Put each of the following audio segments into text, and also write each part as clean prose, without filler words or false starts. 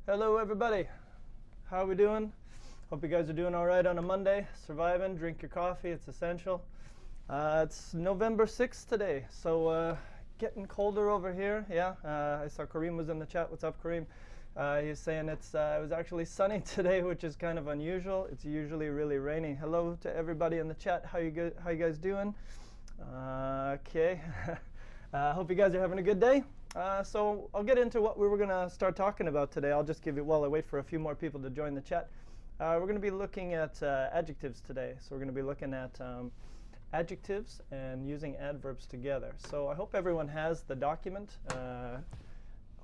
Hello everybody, how are we doing? Hope you guys are doing all right on a Monday, surviving, drink your coffee, it's essential. It's November 6th today, so getting colder over here, yeah. I saw Kareem was in the chat. What's up, Kareem? He's saying it was actually sunny today, which is kind of unusual. It's usually really rainy. Hello to everybody in the chat, how you guys doing? Okay, hope you guys are having a good day. So I'll get into what we were going to start talking about today. I'll just give you, while I wait for a few more people to join the chat, we're going to be looking at adjectives today. So we're going to be looking at adjectives and using adverbs together. So I hope everyone has the document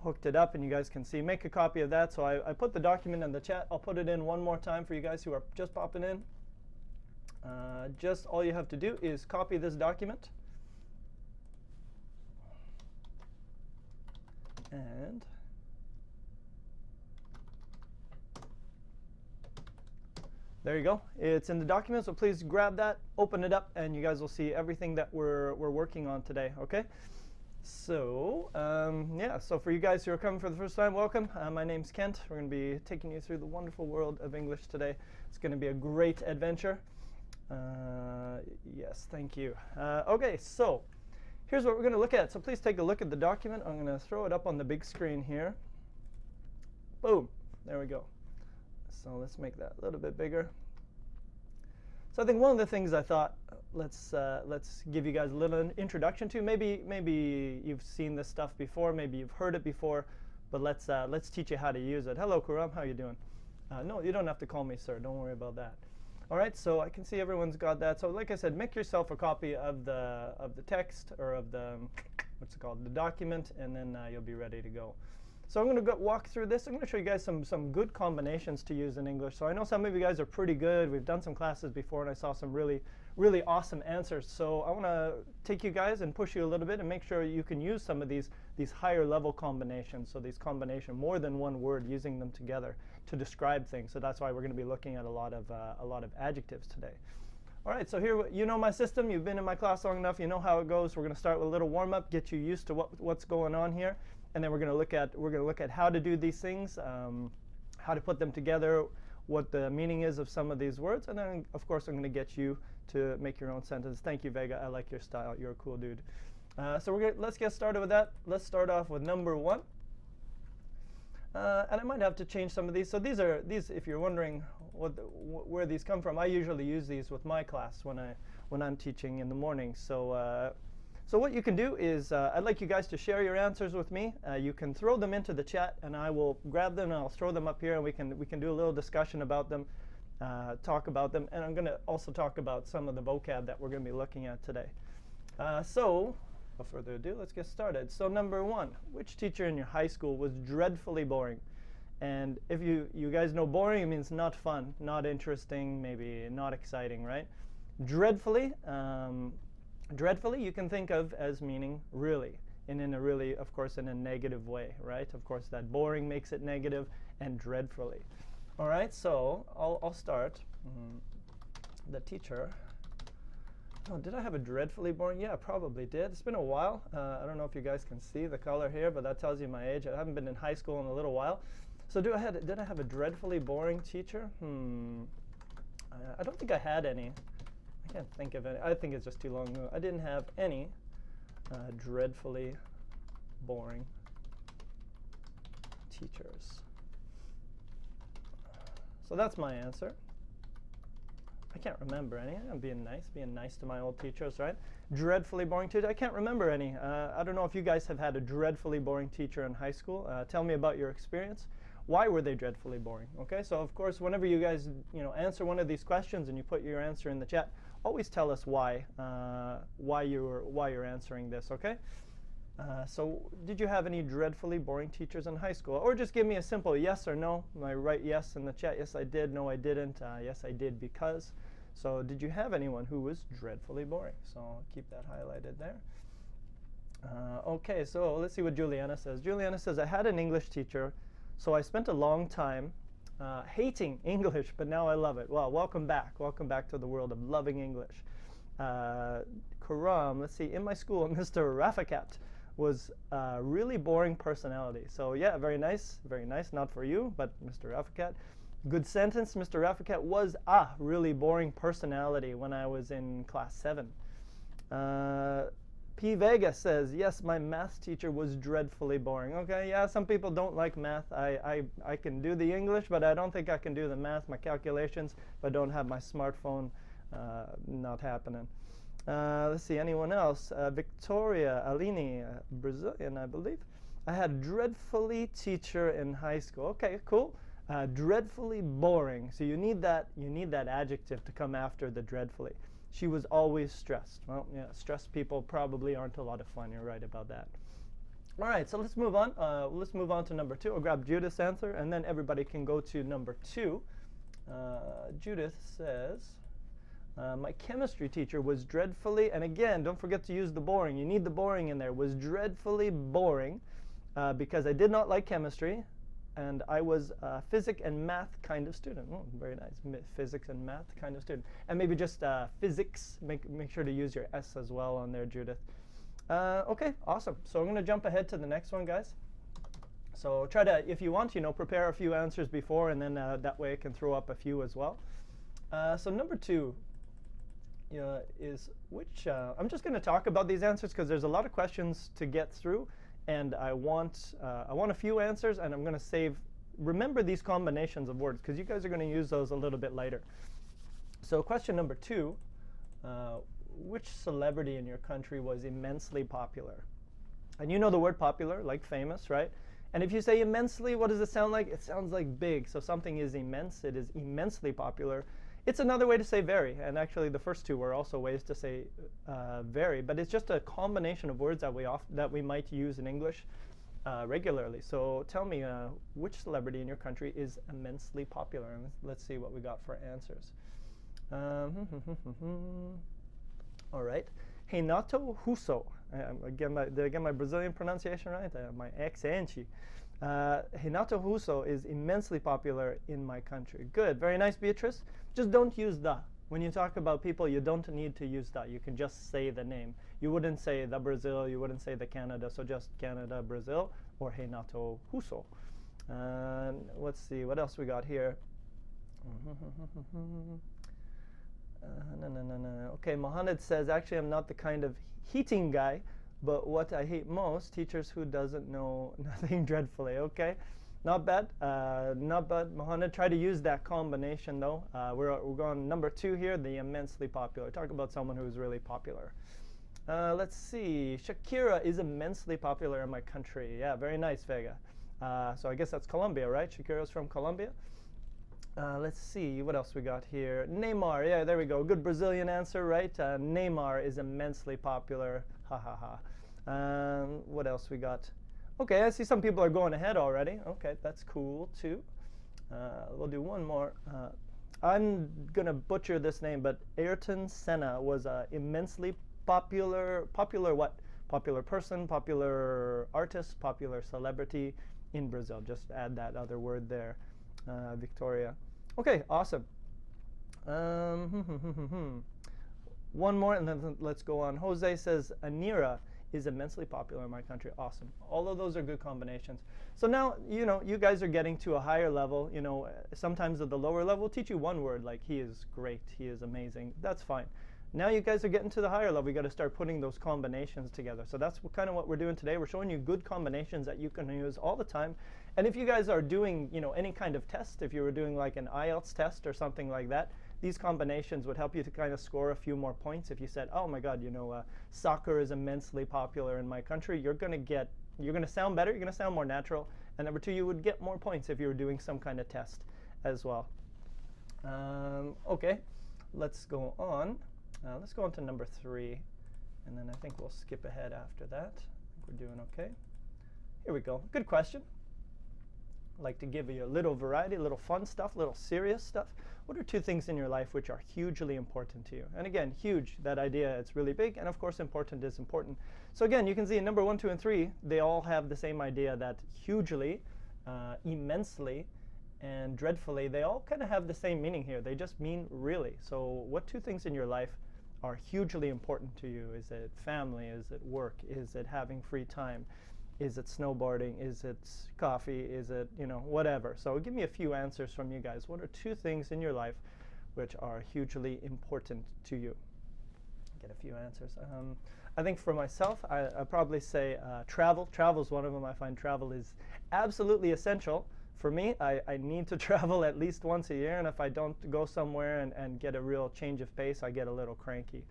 hooked it up and you guys can see. Make a copy of that. So I put the document in the chat. I'll put it in one more time for you guys who are just popping in. Just all you have to do is copy this document. And there you go. It's in the document, so please grab that, open it up, and you guys will see everything that we're working on today, OK? So yeah, so for you guys who are coming for the first time, welcome. My name's Kent. We're going to be taking you through the wonderful world of English today. It's going to be a great adventure. Yes, thank you. OK, so here's what we're going to look at. So please take a look at the document. I'm going to throw it up on the big screen here. Boom. There we go. So let's make that a little bit bigger. So I think one of the things I thought let's give you guys a little introduction to. Maybe you've seen this stuff before. Maybe you've heard it before. But let's teach you how to use it. Hello, Kuram. How are you doing? No, you don't have to call me sir. Don't worry about that. All right, so I can see everyone's got that. So like I said, make yourself a copy of the text or of the, what's it called, the document, and then you'll be ready to go. So I'm going to walk through this. I'm going to show you guys some good combinations to use in English. So I know some of you guys are pretty good. We've done some classes before, and I saw some really awesome answers. So I want to take you guys and push you a little bit and make sure you can use some of these higher level combinations. So these combination, more than one word, using them together to describe things. So that's why we're going to be looking at a lot of adjectives today. All right, so here, you know my system. You've been in my class long enough. You know how it goes. We're going to start with a little warm up, get you used to what's going on here, and then we're going to look at how to do these things, how to put them together, what the meaning is of some of these words, and then of course I'm going to get you to make your own sentence. Thank you, Vega. I like your style. You're a cool dude. So let's get started with that. Let's start off with number one. And I might have to change some of these. So these, if you're wondering where these come from, I usually use these with my class when I'm teaching in the morning. So so what you can do is I'd like you guys to share your answers with me. You can throw them into the chat, and I will grab them and I'll throw them up here, and we can do a little discussion about them, talk about them, and I'm going to also talk about some of the vocab that we're going to be looking at today. So without further ado, let's get started. So number one, which teacher in your high school was dreadfully boring? And if you guys know boring, it means not fun, not interesting, maybe not exciting, right? Dreadfully, dreadfully you can think of as meaning really, and in a really, of course, in a negative way, right? Of course, that boring makes it negative, and dreadfully. All right, so I'll start. The teacher. Oh, did I have a dreadfully boring? Yeah, I probably did. It's been a while. I don't know if you guys can see the color here, but that tells you my age. I haven't been in high school in a little while. So did I have a dreadfully boring teacher? I don't think I had any. I can't think of any. I think it's just too long ago. I didn't have any dreadfully boring teachers. So that's my answer. I can't remember any. I'm being nice to my old teachers, right? Dreadfully boring teacher. I can't remember any. I don't know if you guys have had a dreadfully boring teacher in high school. Tell me about your experience. Why were they dreadfully boring? Okay, so of course, whenever you guys answer one of these questions and you put your answer in the chat, always tell us why you're answering this. Okay. So did you have any dreadfully boring teachers in high school? Or just give me a simple yes or no. I write yes in the chat. Yes, I did. No, I didn't. Yes, I did because. So did you have anyone who was dreadfully boring? So I'll keep that highlighted there. OK, so let's see what Juliana says. Juliana says, I had an English teacher, so I spent a long time hating English, but now I love it. Well, welcome back. Welcome back to the world of loving English. Karam, let's see. In my school, Mr. Rafakat was a really boring personality. So yeah, very nice, very nice. Not for you, but Mr. Rafikat. Good sentence. Mr. Rafikat was a really boring personality when I was in class 7. P. Vega says, yes, my math teacher was dreadfully boring. Okay, yeah, some people don't like math. I can do the English, but I don't think I can do the math, my calculations, if I don't have my smartphone. Not happening. Let's see, anyone else? Victoria Alini, Brazilian, I believe. I had a dreadfully teacher in high school. Okay, cool. Dreadfully boring. So you need that adjective to come after the dreadfully. She was always stressed. Well, yeah, stressed people probably aren't a lot of fun. You're right about that. All right, so let's move on. Let's move on to number 2. I'll grab Judith's answer, and then everybody can go to number 2. Judith says, my chemistry teacher was dreadfully, and again, don't forget to use the boring. You need the boring in there. Was dreadfully boring because I did not like chemistry, and I was a physics and math kind of student. Oh, very nice. Physics and math kind of student. And maybe just physics. Make sure to use your S as well on there, Judith. Okay, awesome. So I'm going to jump ahead to the next one, guys. So try to, if you want, prepare a few answers before, and then that way I can throw up a few as well. So number 2 is which, I'm just going to talk about these answers because there's a lot of questions to get through. And I want a few answers, and I'm going to save. Remember these combinations of words, because you guys are going to use those a little bit later. So question number 2, which celebrity in your country was immensely popular? And you know the word popular, like famous, right? And if you say immensely, what does it sound like? It sounds like big. So something is immense. It is immensely popular. It's another way to say very, and actually the first 2 were also ways to say very, but it's just a combination of words that we might use in English regularly. So tell me, which celebrity in your country is immensely popular? And let's see what we got for answers. All right, Renato Russo. Did I get my Brazilian pronunciation right? My accent. Renato Russo is immensely popular in my country. Good, very nice, Beatrice. Just don't use the. When you talk about people, you don't need to use the. You can just say the name. You wouldn't say the Brazil, you wouldn't say the Canada, so just Canada, Brazil, or Renato Russo. Let's see, what else we got here? Okay, Mohammed says, actually, I'm not the kind of heating guy, but what I hate most, teachers who doesn't know nothing dreadfully. Okay, not bad, not bad. Mohammed, try to use that combination though. We're going number 2 here, the immensely popular. Talk about someone who's really popular. Let's see, Shakira is immensely popular in my country. Yeah, very nice, Vega. So I guess that's Colombia, right? Shakira's from Colombia. Let's see, what else we got here? Neymar, yeah, there we go. Good Brazilian answer, right? Neymar is immensely popular. Ha ha ha. What else we got? Okay, I see some people are going ahead already. Okay, that's cool too. We'll do one more. I'm going to butcher this name, but Ayrton Senna was immensely popular what? Popular person, popular artist, popular celebrity in Brazil. Just add that other word there, Victoria. Okay, awesome. One more, and then let's go on. Jose says, Anira is immensely popular in my country. Awesome. All of those are good combinations. So now, you guys are getting to a higher level. Sometimes at the lower level, we'll teach you one word, like he is great, he is amazing. That's fine. Now you guys are getting to the higher level. We got to start putting those combinations together. So that's kind of what we're doing today. We're showing you good combinations that you can use all the time. And if you guys are doing, any kind of test, if you were doing like an IELTS test or something like that, these combinations would help you to kind of score a few more points. If you said, oh my God, soccer is immensely popular in my country, you're going to sound better, you're going to sound more natural. And number 2, you would get more points if you were doing some kind of test as well. Okay, let's go on. Let's go on to number 3, and then I think we'll skip ahead after that. I think we're doing okay. Here we go. Good question. I'd like to give you a little variety, a little fun stuff, a little serious stuff. What are 2 things in your life which are hugely important to you? And again, huge, that idea, it's really big, and of course important is important. So again, you can see in number 1, 2, and 3, they all have the same idea that hugely, immensely, and dreadfully, they all kind of have the same meaning here. They just mean really. So what 2 things in your life are hugely important to you? Is it family? Is it work? Is it having free time? Is it snowboarding? Is it coffee? Is it, whatever? So give me a few answers from you guys. What are 2 things in your life which are hugely important to you? Get a few answers. I think for myself, I'd probably say travel. Travel is one of them. I find travel is absolutely essential. For me, I need to travel at least once a year, and if I don't go somewhere and get a real change of pace, I get a little cranky.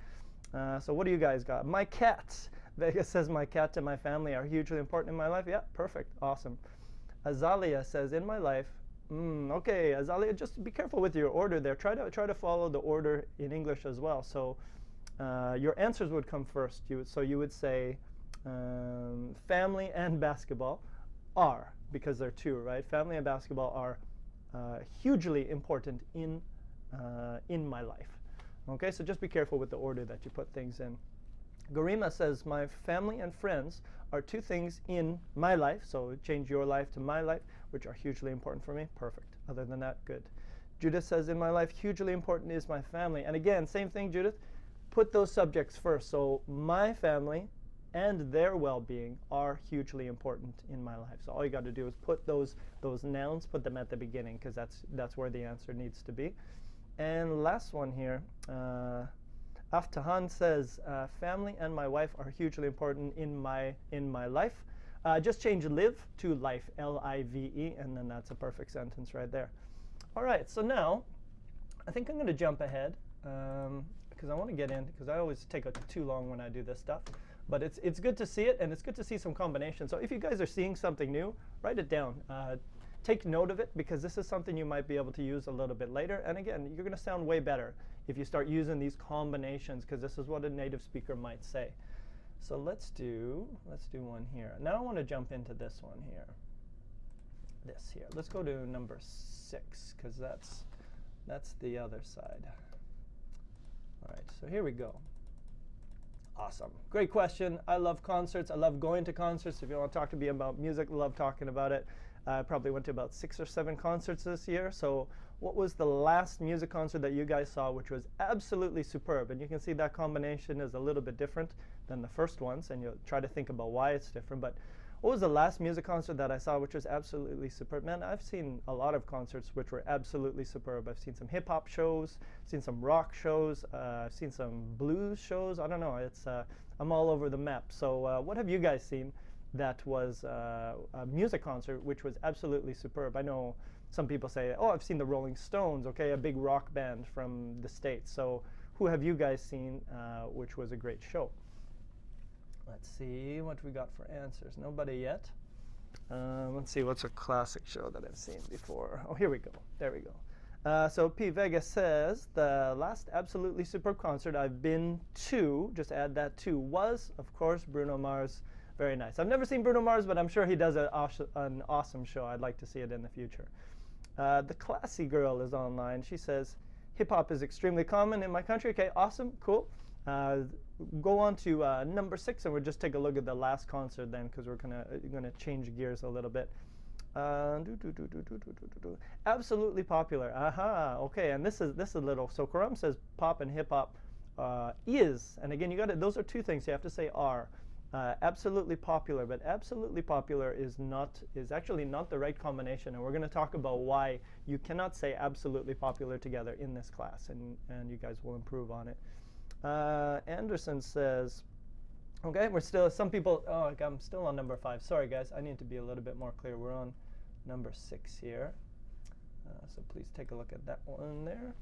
So what do you guys got? My cats. Vega says my cat and my family are hugely important in my life. Yeah, perfect, awesome. Azalia says in my life. Okay, Azalia, just be careful with your order there. Try to follow the order in English as well. So your answers would come first. You would say family and basketball are, because they're 2, right? Family and basketball are hugely important in my life. Okay, so just be careful with the order that you put things in. Garima says, my family and friends are 2 things in my life, so change your life to my life, which are hugely important for me. Perfect. Other than that, good. Judith says, in my life, hugely important is my family. And again, same thing, Judith. Put those subjects first. So my family and their well-being are hugely important in my life. So all you got to do is put those nouns, put them at the beginning, because that's where the answer needs to be. And last one here. Aftahan says, family and my wife are hugely important in my life. Just change live to life, L-I-V-E, and then that's a perfect sentence right there. All right, so now I think I'm going to jump ahead because I want to get in, because I always take too long when I do this stuff. But it's good to see it, and it's good to see some combinations. So if you guys are seeing something new, write it down. Take note of it, because this is something you might be able to use a little bit later. And again, you're going to sound way better if you start using these combinations, because this is what a native speaker might say. So let's do one here. Now I want to jump into this one here. This here. Let's go to number 6, because that's the other side. All right, so here we go. Awesome. Great question. I love concerts. I love going to concerts. If you want to talk to me about music, I love talking about it. I probably went to about 6 or 7 concerts this year. So what was the last music concert that you guys saw which was absolutely superb? And you can see that combination is a little bit different than the first ones, and you'll try to think about why it's different. But what was the last music concert that I saw which was absolutely superb? Man, I've seen a lot of concerts which were absolutely superb. I've seen some hip-hop shows, seen some rock shows, I've seen some blues shows. I don't know. I'm all over the map. So what have you guys seen that was a music concert which was absolutely superb? I know some people say, oh, I've seen the Rolling Stones, okay, a big rock band from the States. So who have you guys seen which was a great show? Let's see what we got for answers. Nobody yet. Let's see, what's a classic show that I've seen before? Oh, here we go. There we go. So P. Vega says, the last absolutely superb concert I've been to, just add that to, was, of course, Bruno Mars. Very nice. I've never seen Bruno Mars, but I'm sure he does an awesome show. I'd like to see it in the future. The Classy Girl is online. She says, hip-hop is extremely common in my country. Okay, awesome, cool. Go on to number 6, and we'll just take a look at the last concert then, because we're gonna change gears a little bit. Absolutely popular. Aha. Okay, and this is a little. So Karam says pop and hip hop is, and again, you got to. Those are 2 things. You have to say are. Absolutely popular, but absolutely popular is actually not the right combination, and we're going to talk about why you cannot say absolutely popular together in this class, and you guys will improve on it. Anderson says, okay, we're still, some people, oh, I'm still on number 5. Sorry, guys, I need to be a little bit more clear. We're on number 6 here. So please take a look at that one there.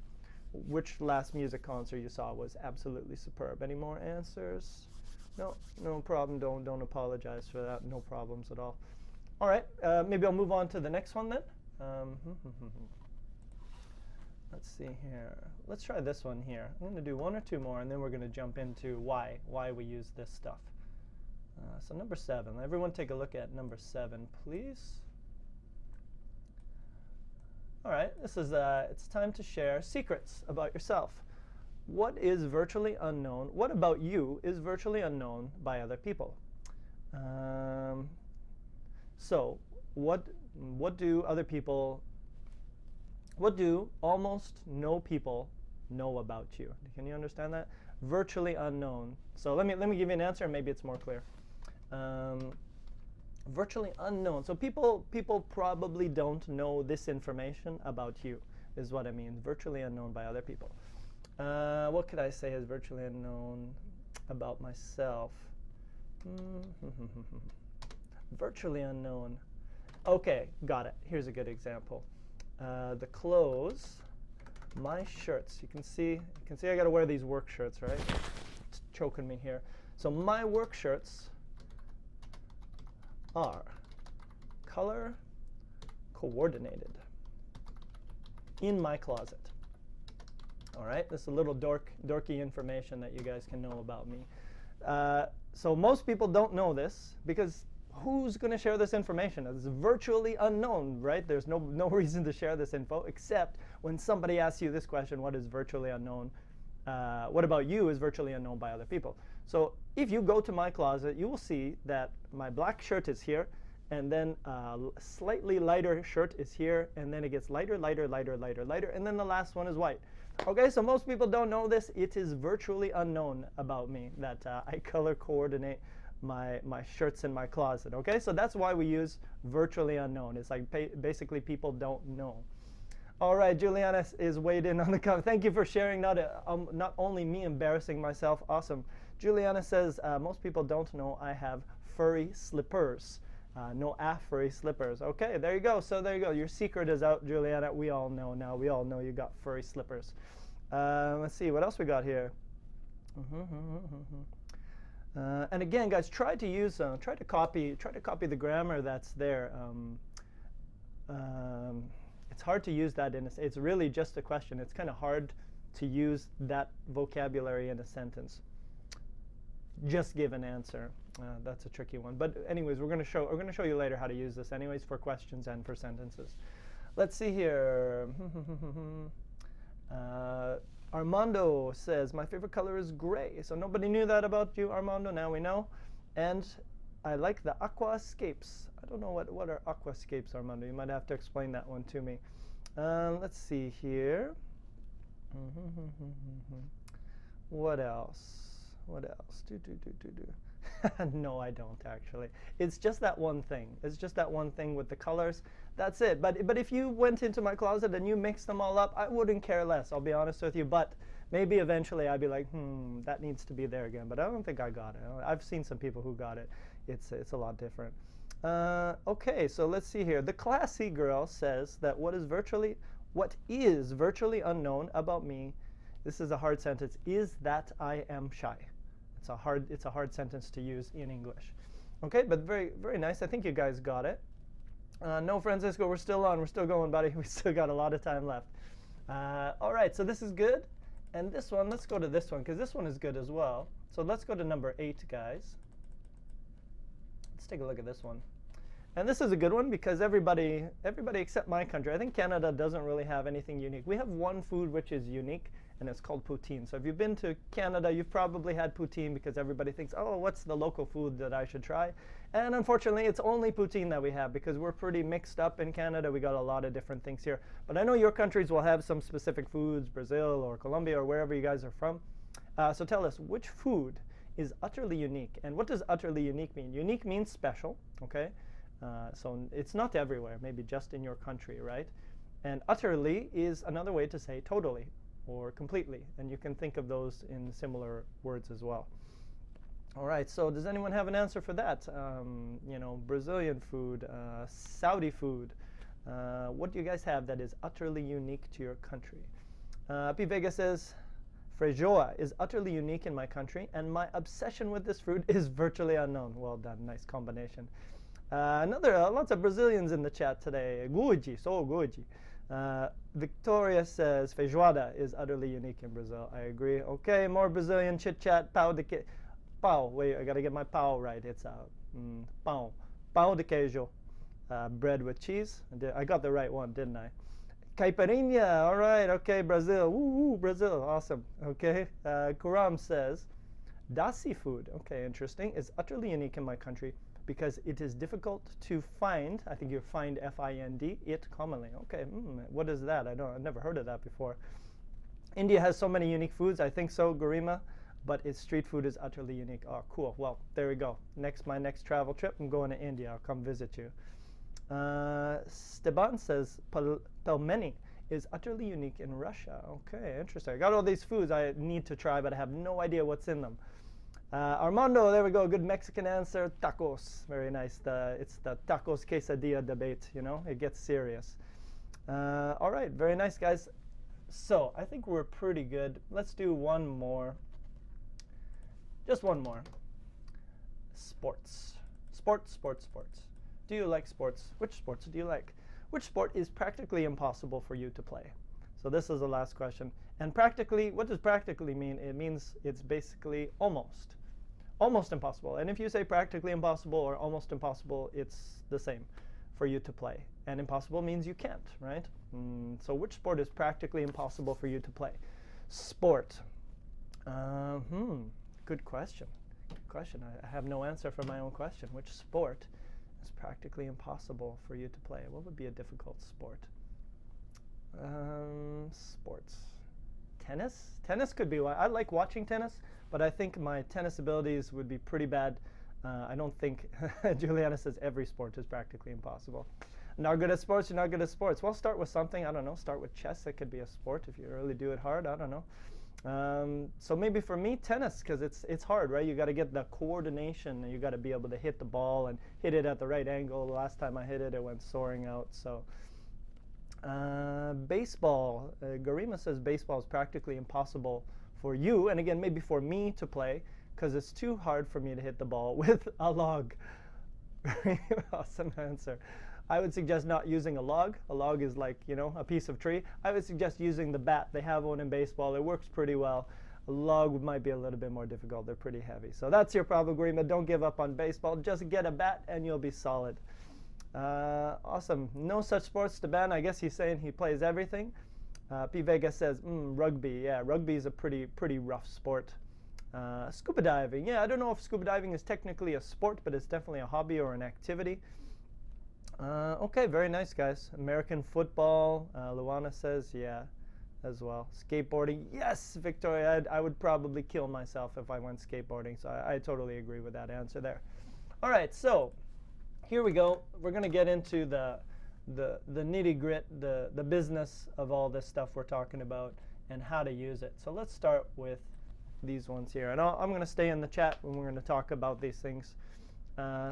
Which last music concert you saw was absolutely superb? Any more answers? No problem. Don't apologize for that. No problems at all. All right, maybe I'll move on to the next one then. Let's see here. Let's try this one here. I'm going to do 1 or 2 more, and then we're going to jump into why we use this stuff. So number 7. Everyone take a look at number 7, please. All right, this is it's time to share secrets about yourself. What is virtually unknown? What about you is virtually unknown by other people? So what do other people? What do almost no people know about you? Can you understand that? Virtually unknown. So let me give you an answer, and maybe it's more clear. Virtually unknown. So people probably don't know this information about you, is what I mean. Virtually unknown by other people. What could I say is virtually unknown about myself? Virtually unknown. Okay, got it. Here's a good example. The clothes, my shirts. You can see I got to wear these work shirts, right? It's choking me here. So my work shirts are color coordinated in my closet. All right, this is a little dorky information that you guys can know about me. So most people don't know this because who's going to share this information? It's virtually unknown, right? There's no reason to share this info except when somebody asks you this question, what is virtually unknown? What about you is virtually unknown by other people. So if you go to my closet, you will see that my black shirt is here, and then a slightly lighter shirt is here, and then it gets lighter, lighter, lighter, lighter, lighter, and then the last one is white. Okay, so most people don't know this. It is virtually unknown about me that I color coordinate my shirts in my closet. Okay, so that's why we use virtually unknown. It's like basically people don't know. All right, Juliana is weighed in on the comment. Thank you for sharing. Not only me embarrassing myself. Awesome. Juliana says most people don't know I have furry slippers. No furry slippers. Okay, there you go. So there you go. Your secret is out, Juliana. We all know now. We all know you got furry slippers. Let's see what else we got here. And again, guys, try to copy the grammar that's there. It's hard to use that it's really just a question. It's kind of hard to use that vocabulary in a sentence. Just give an answer. That's a tricky one. But anyways, we're going to show you later how to use this anyways for questions and for sentences. Let's see here. Armando says, my favorite color is gray. So nobody knew that about you, Armando. Now we know. And I like the aquascapes. I don't know what are aquascapes, Armando. You might have to explain that one to me. Let's see here. What else? What else? No, I don't actually. It's just that one thing. It's just that one thing with the colors. That's it. But if you went into my closet and you mixed them all up, I wouldn't care less. I'll be honest with you. But maybe eventually I'd be like, that needs to be there again. But I don't think I got it. I've seen some people who got it. It's a lot different. Okay, so let's see here. The classy girl says that what is virtually unknown about me, this is a hard sentence, is that I am shy. It's a hard sentence to use in English. Okay, but very, very nice. I think you guys got it. No, Francisco, we're still on. We're still going, buddy. We still got a lot of time left. All right, so this is good. And this one, let's go to this one, because this one is good as well. So let's go to number 8, guys. Let's take a look at this one. And this is a good one because everybody except my country, I think Canada doesn't really have anything unique. We have one food which is unique, and it's called poutine. So if you've been to Canada, you've probably had poutine because everybody thinks, oh, what's the local food that I should try? And unfortunately, it's only poutine that we have because we're pretty mixed up in Canada. We got a lot of different things here. But I know your countries will have some specific foods, Brazil or Colombia or wherever you guys are from. So tell us, which food is utterly unique? And what does utterly unique mean? Unique means special, okay? So it's not everywhere, maybe just in your country, right? And utterly is another way to say totally or completely. And you can think of those in similar words as well. All right, so does anyone have an answer for that? You know, Brazilian food, Saudi food. What do you guys have that is utterly unique to your country? P. Vega says, feijoa is utterly unique in my country, and my obsession with this fruit is virtually unknown. Well done, nice combination. Lots of Brazilians in the chat today. Guji, so guji. Victoria says feijoada is utterly unique in Brazil. I agree. Okay, more Brazilian chit chat. Pão de queijo. Pão. Wait, I gotta get my pão right. It's pão. Pão de queijo. Bread with cheese. I got the right one, didn't I? Caipirinha. All right. Okay, Brazil. Woo, Brazil. Awesome. Okay. Kuram says, da seafood. Okay, interesting. Is utterly unique in my country because it is difficult to find. I think you find F-I-N-D, it commonly. Okay, what is that? I've never heard of that before. India has so many unique foods. I think so, Garima. but its street food is utterly unique. Oh, cool. Well, there we go. My next travel trip, I'm going to India. I'll come visit you. Steban says pelmeni is utterly unique in Russia. Okay, interesting. I got all these foods I need to try, but I have no idea what's in them. Armando, there we go. Good Mexican answer. Tacos. Very nice. It's the tacos quesadilla debate. You know, it gets serious. All right, very nice, guys. So I think we're pretty good. Let's do one more. Just one more. Sports. Sports. Do you like sports? Which sports do you like? Which sport is practically impossible for you to play? So this is the last question. And practically, what does practically mean? It means it's basically almost impossible. And if you say practically impossible or almost impossible, it's the same for you to play. And impossible means you can't, right? So which sport is practically impossible for you to play? Sport. Good question. Good question. I have no answer for my own question. Which sport is practically impossible for you to play? What would be a difficult sport? Sports. Tennis? Tennis could be one. I like watching tennis, but I think my tennis abilities would be pretty bad. I don't think, Juliana says every sport is practically impossible. Not good at sports, you're not good at sports. Well, start with something, I don't know, start with chess. It could be a sport if you really do it hard, I don't know. So maybe for me, tennis, because it's hard, right? You got to get the coordination, and you got to be able to hit the ball and hit it at the right angle. The last time I hit it, it went soaring out. So baseball, Garima says baseball is practically impossible for you, and again, maybe for me to play, because it's too hard for me to hit the ball with a log. Very awesome answer. I would suggest not using a log. A log is like, you know, a piece of tree. I would suggest using the bat. They have one in baseball. It works pretty well. A log might be a little bit more difficult. They're pretty heavy. So that's your problem, Garima. Don't give up on baseball. Just get a bat and you'll be solid. Awesome. No such sports to ban. I guess he's saying he plays everything. P. Vega says, rugby. Yeah, rugby is a pretty rough sport. Scuba diving. Yeah, I don't know if scuba diving is technically a sport, but it's definitely a hobby or an activity. Okay, very nice, guys. American football. Luana says, yeah, as well. Skateboarding. Yes, Victoria, I would probably kill myself if I went skateboarding. So I totally agree with that answer there. All right, so here we go. We're going to get into the nitty-grit, the business of all this stuff we're talking about and how to use it. So let's start with these ones here. And I'm going to stay in the chat when we're going to talk about these things.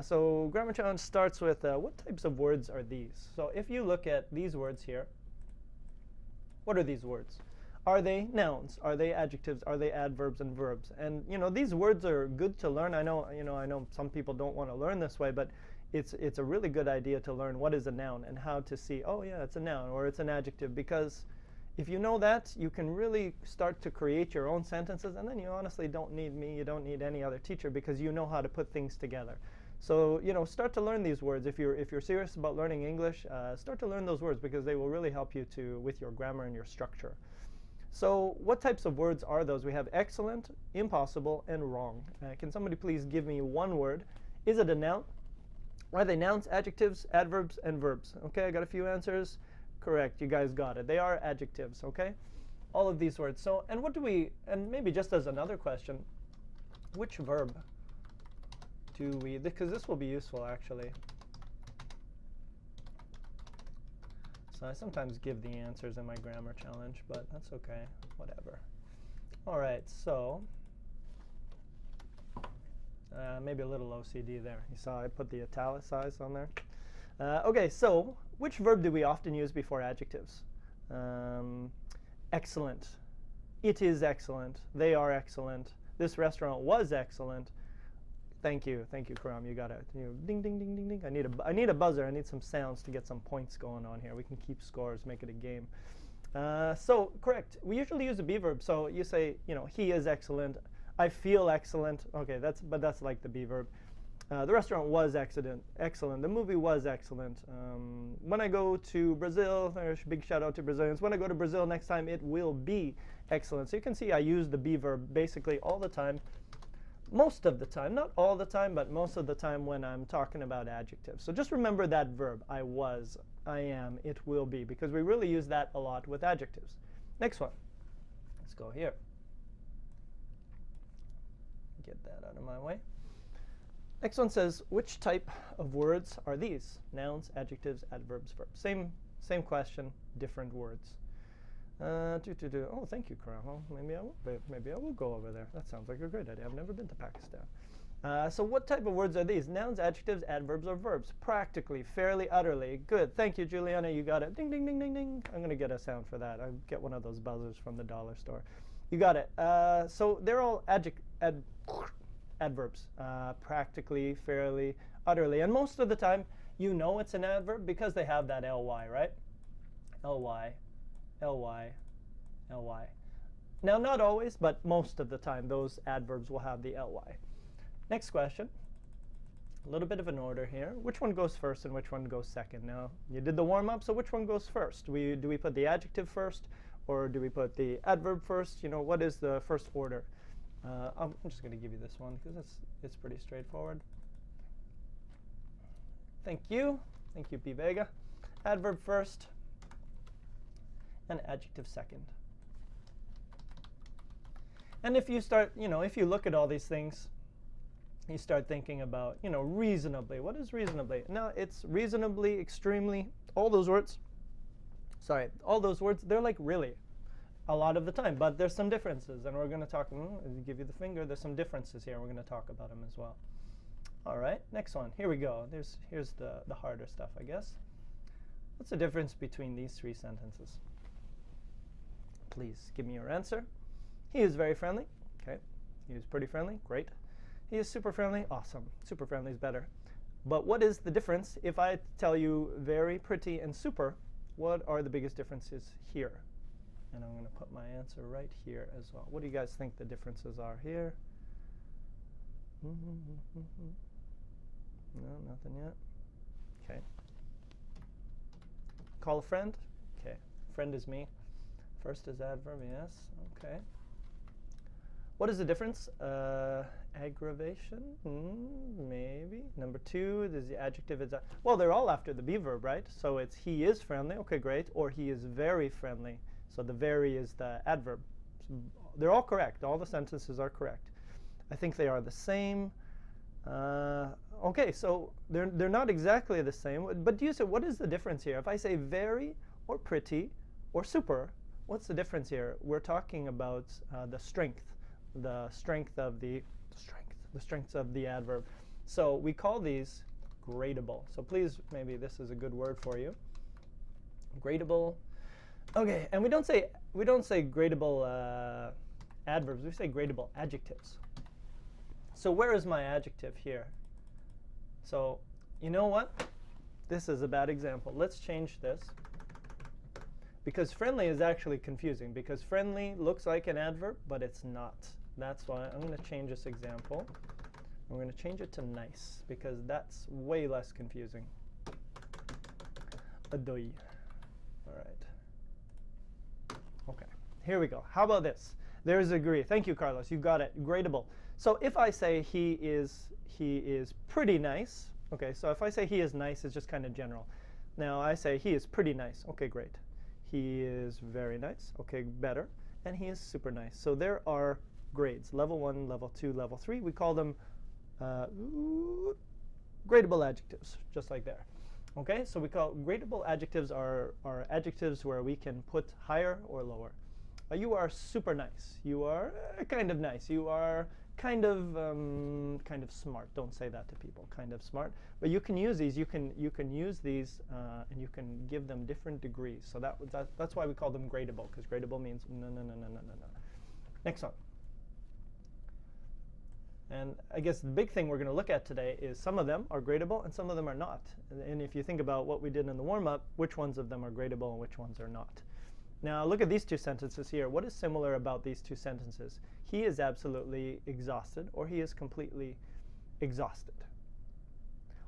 So Grammar Challenge starts with what types of words are these? So if you look at these words here, what are these words? Are they nouns? Are they adjectives? Are they adverbs and verbs? And you know, these words are good to learn. I know some people don't want to learn this way, but it's a really good idea to learn what is a noun and how to see, oh yeah, it's a noun or it's an adjective, because if you know that, you can really start to create your own sentences, and then you honestly don't need me, you don't need any other teacher, because you know how to put things together. So, you know, start to learn these words. If you're serious about learning English, start to learn those words, because they will really help you with your grammar and your structure. So what types of words are those? We have excellent, impossible, and wrong. Can somebody please give me one word? Is it a noun? Are they nouns, adjectives, adverbs, and verbs? Okay, I got a few answers. Correct, you guys got it. They are adjectives, okay? All of these words. So, and and maybe just as another question, which verb do we, because this will be useful actually. So I sometimes give the answers in my grammar challenge, but that's okay, whatever. All right, so maybe a little OCD there. You saw I put the italicized on there. Okay, so which verb do we often use before adjectives? Excellent. It is excellent. They are excellent. This restaurant was excellent. Thank you, Karam. You got it. Ding, ding, ding, ding, ding. I need a buzzer. I need some sounds to get some points going on here. We can keep scores, make it a game. So correct. We usually use a be verb. So you say, you know, he is excellent. I feel excellent. Okay, that's like the be verb. The restaurant was excellent. The movie was excellent. When I go to Brazil, there's a big shout out to Brazilians. When I go to Brazil next time, it will be excellent. So you can see I use the be verb basically all the time. Most of the time, not all the time, but most of the time when I'm talking about adjectives. So just remember that verb, I was, I am, it will be, because we really use that a lot with adjectives. Next one. Let's go here. get that out of my way. Next one says, which type of words are these? Nouns, adjectives, adverbs, verbs. Same question, different words. Oh, thank you, Karal. Maybe I will go over there. That sounds like a great idea. I've never been to Pakistan. So what type of words are these? Nouns, adjectives, adverbs, or verbs? Practically, fairly, utterly. Good. Thank you, Juliana. You got it. Ding, ding, ding, ding, ding. I'm going to get a sound for that. I'll get one of those buzzers from the dollar store. You got it. So they're all adverbs. Practically, fairly, utterly. And most of the time, you know it's an adverb because they have that ly, right? ly, ly, ly. Now, not always, but most of the time, those adverbs will have the ly. Next question. A little bit of an order here. Which one goes first and which one goes second? Now, you did the warm-up, so which one goes first? Do we put the adjective first, or do we put the adverb first? You know, what is the first order? I'm just going to give you this one because it's pretty straightforward. Thank you. Thank you, P. Vega. Adverb first and adjective second. And if you start, if you look at all these things, you start thinking about, reasonably. What is reasonably? No, it's reasonably, extremely, all those words. Sorry, all those words, they're like really a lot of the time. But there's some differences. And we're going to talk, give you the finger. There's some differences here. We're going to talk about them as well. All right, next one. Here we go. Here's the harder stuff, I guess. What's the difference between these three sentences? Please give me your answer. He is very friendly. Okay. He is pretty friendly. Great. He is super friendly. Awesome. Super friendly is better. But what is the difference? If I tell you very, pretty, and super, what are the biggest differences here? And I'm going to put my answer right here as well. What do you guys think the differences are here? No, nothing yet. Okay. Call a friend. Okay. Friend is me. First is adverb, yes. Okay. What is the difference? Aggravation? Maybe. Number 2, there's the adjective. Well, they're all after the be verb, right? So it's he is friendly. Okay, great. Or he is very friendly. So the very is the adverb. So they're all correct. All the sentences are correct. I think they are the same. Okay, so they're not exactly the same. But do you say, what is the difference here? If I say very or pretty or super, what's the difference here? We're talking about the strengths of the adverb. So we call these gradable. So please, maybe this is a good word for you. Gradable. Okay, and we don't say gradable adverbs. We say gradable adjectives. So where is my adjective here? So you know what? This is a bad example. Let's change this. Because friendly is actually confusing. Because friendly looks like an adverb, but it's not. That's why I'm going to change this example. I'm going to change it to nice, because that's way less confusing. Adoi. All right. OK. Here we go. How about this? There's agree. Thank you, Carlos. You got it. Gradable. So if I say he is pretty nice. OK, so if I say he is nice, it's just kind of general. Now I say he is pretty nice. OK, great. He is very nice. OK, better. And he is super nice. So there are grades. Level 1, level 2, level 3. We call them gradable adjectives, just like there. OK, so we call gradable adjectives are adjectives where we can put higher or lower. You are super nice. You are kind of nice. You are kind of smart. Don't say that to people. Kind of smart. But you can use these. You can use these, and you can give them different degrees. So that's why we call them gradable, because gradable means no. Next one. And I guess the big thing we're going to look at today is some of them are gradable and some of them are not. And if you think about what we did in the warm-up, which ones of them are gradable and which ones are not. Now look at these two sentences here. What is similar about these two sentences? He is absolutely exhausted, or he is completely exhausted.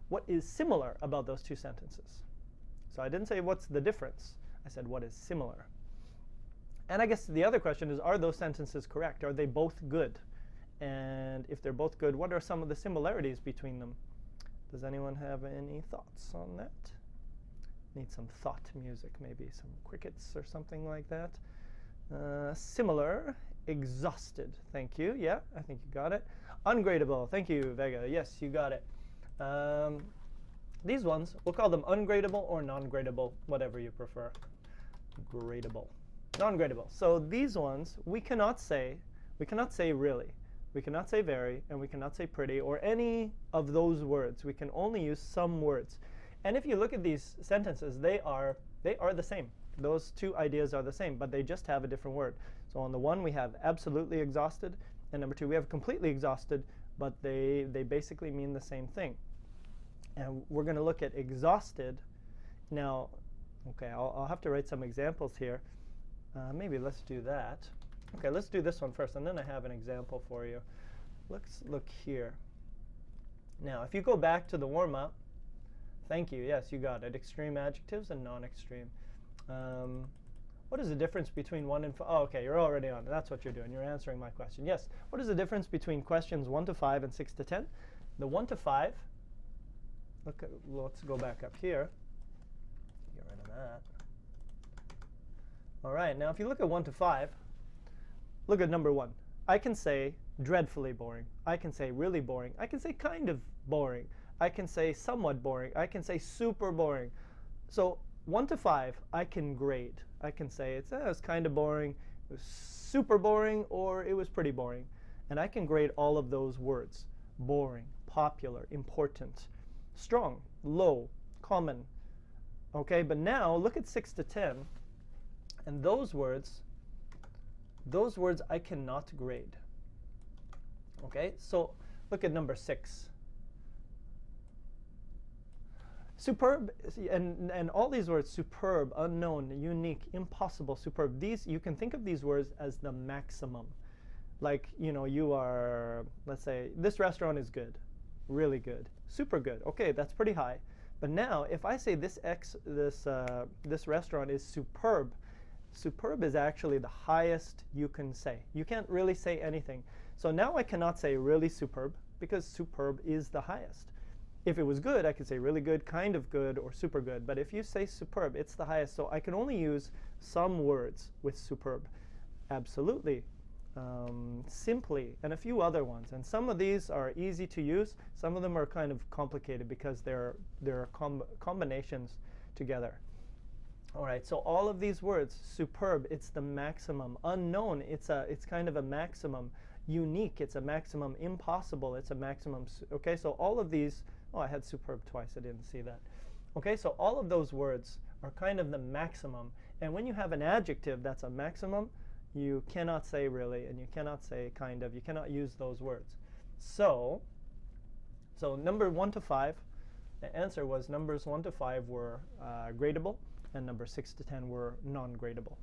What is similar about those two sentences? So I didn't say what's the difference. I said what is similar. And I guess the other question is, are those sentences correct? Are they both good? And if they're both good, what are some of the similarities between them? Does anyone have any thoughts on that? Need some thought music, maybe some crickets or something like that. Similar Exhausted. Thank you. Yeah, I think you got it. Ungradable. Thank you, Vega. Yes, you got it. These ones, we'll call them ungradable or non-gradable, whatever you prefer. Gradable. Non-gradable. So these ones, we cannot say really. We cannot say very, and we cannot say pretty, or any of those words. We can only use some words. And if you look at these sentences, they are the same. Those two ideas are the same, but they just have a different word. So on the one, we have absolutely exhausted, and number two, we have completely exhausted, but they basically mean the same thing. And we're going to look at exhausted. Now, okay, I'll have to write some examples here. Maybe let's do that. Okay, let's do this one first, and then I have an example for you. Let's look here. Now, if you go back to the warm-up, thank you. Yes, you got it. Extreme adjectives and non-extreme. What is the difference between 1 and 5? Oh, okay, you're already on. That's what you're doing. You're answering my question. Yes. What is the difference between questions 1 to 5 and 6 to 10? The 1 to 5, let's go back up here. Get rid of that. All right, now if you look at 1 to 5, look at number 1. I can say dreadfully boring. I can say really boring. I can say kind of boring. I can say somewhat boring. I can say super boring. So 1 to 5, I can grade. I can say it was kind of boring, it was super boring, or it was pretty boring. And I can grade all of those words. Boring, popular, important, strong, low, common. Okay, but now look at 6 to 10. And those words I cannot grade. Okay, so look at number 6. Superb, and all these words, superb, unknown, unique, impossible, superb. These, you can think of these words as the maximum. Like, you know, you are, let's say, this restaurant is good, really good, super good. Okay, that's pretty high. But now, if I say this restaurant is superb, superb is actually the highest you can say. You can't really say anything. So now I cannot say really superb, because superb is the highest. If it was good, I could say really good, kind of good, or super good. But if you say superb, it's the highest. So I can only use some words with superb. Absolutely, simply, and a few other ones. And some of these are easy to use. Some of them are kind of complicated because there are combinations together. All right, so all of these words, superb, it's the maximum. Unknown, it's kind of a maximum. Unique, it's a maximum. Impossible, it's a maximum. Okay, so all of these, oh, I had superb twice, I didn't see that. Okay, so all of those words are kind of the maximum. And when you have an adjective that's a maximum, you cannot say really, and you cannot say kind of. You cannot use those words. So number 1 to 5, the answer was numbers 1 to 5 were gradable, and number 6 to 10 were non-gradable.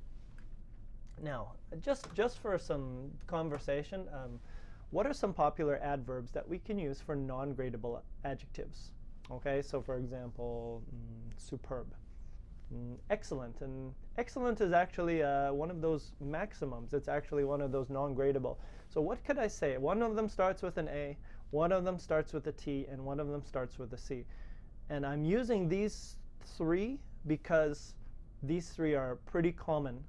Now, just for some conversation, what are some popular adverbs that we can use for non-gradable adjectives? Okay, so for example, superb, excellent, and excellent is actually one of those maximums. It's actually one of those non-gradable. So what could I say? One of them starts with an A, one of them starts with a T, and one of them starts with a C. And I'm using these 3 because these 3 are pretty common.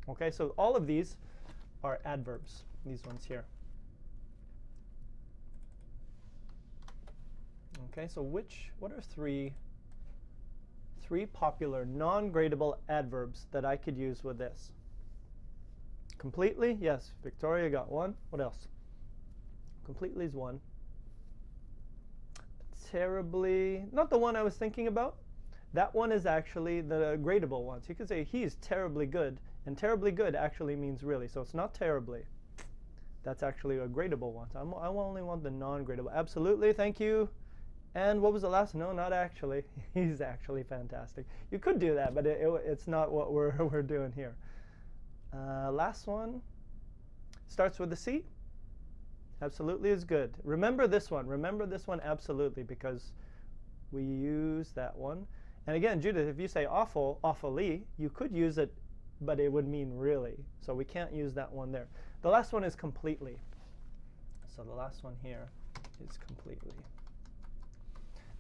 Okay, so all of these are adverbs, these ones here. Okay, so what are three popular non-gradable adverbs that I could use with this? Completely, yes, Victoria got 1. What else? Completely is 1. Terribly, not the one I was thinking about. That one is actually the gradable one. So you could say he's terribly good, and terribly good actually means really. So it's not terribly. That's actually a gradable one. So I only want the non-gradable. Absolutely, thank you. And what was the last? No, not actually. He's actually fantastic. You could do that, but it's not what we're doing here. Last one starts with a C. Absolutely is good. Remember this one. Remember this one absolutely, because we use that one. And again, Judith, if you say awful, awfully, you could use it, but it would mean really. So we can't use that one there. The last one is completely. So the last one here is completely.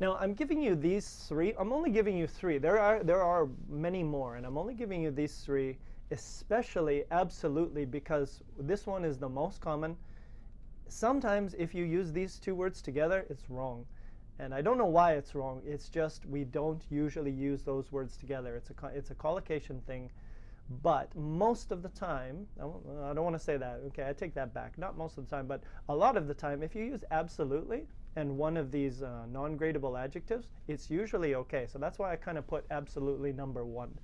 Now I'm giving you these 3. I'm only giving you 3. There are many more, and I'm only giving you these 3. especially absolutely, because this one is the most common. Sometimes if you use these two words together, it's wrong. And I don't know why it's wrong. It's just we don't usually use those words together. It's a collocation thing. But most of the time, I don't want to say that. Okay, I take that back. Not most of the time, but a lot of the time, if you use absolutely and one of these non-gradable adjectives, it's usually okay. So that's why I kind of put absolutely number one.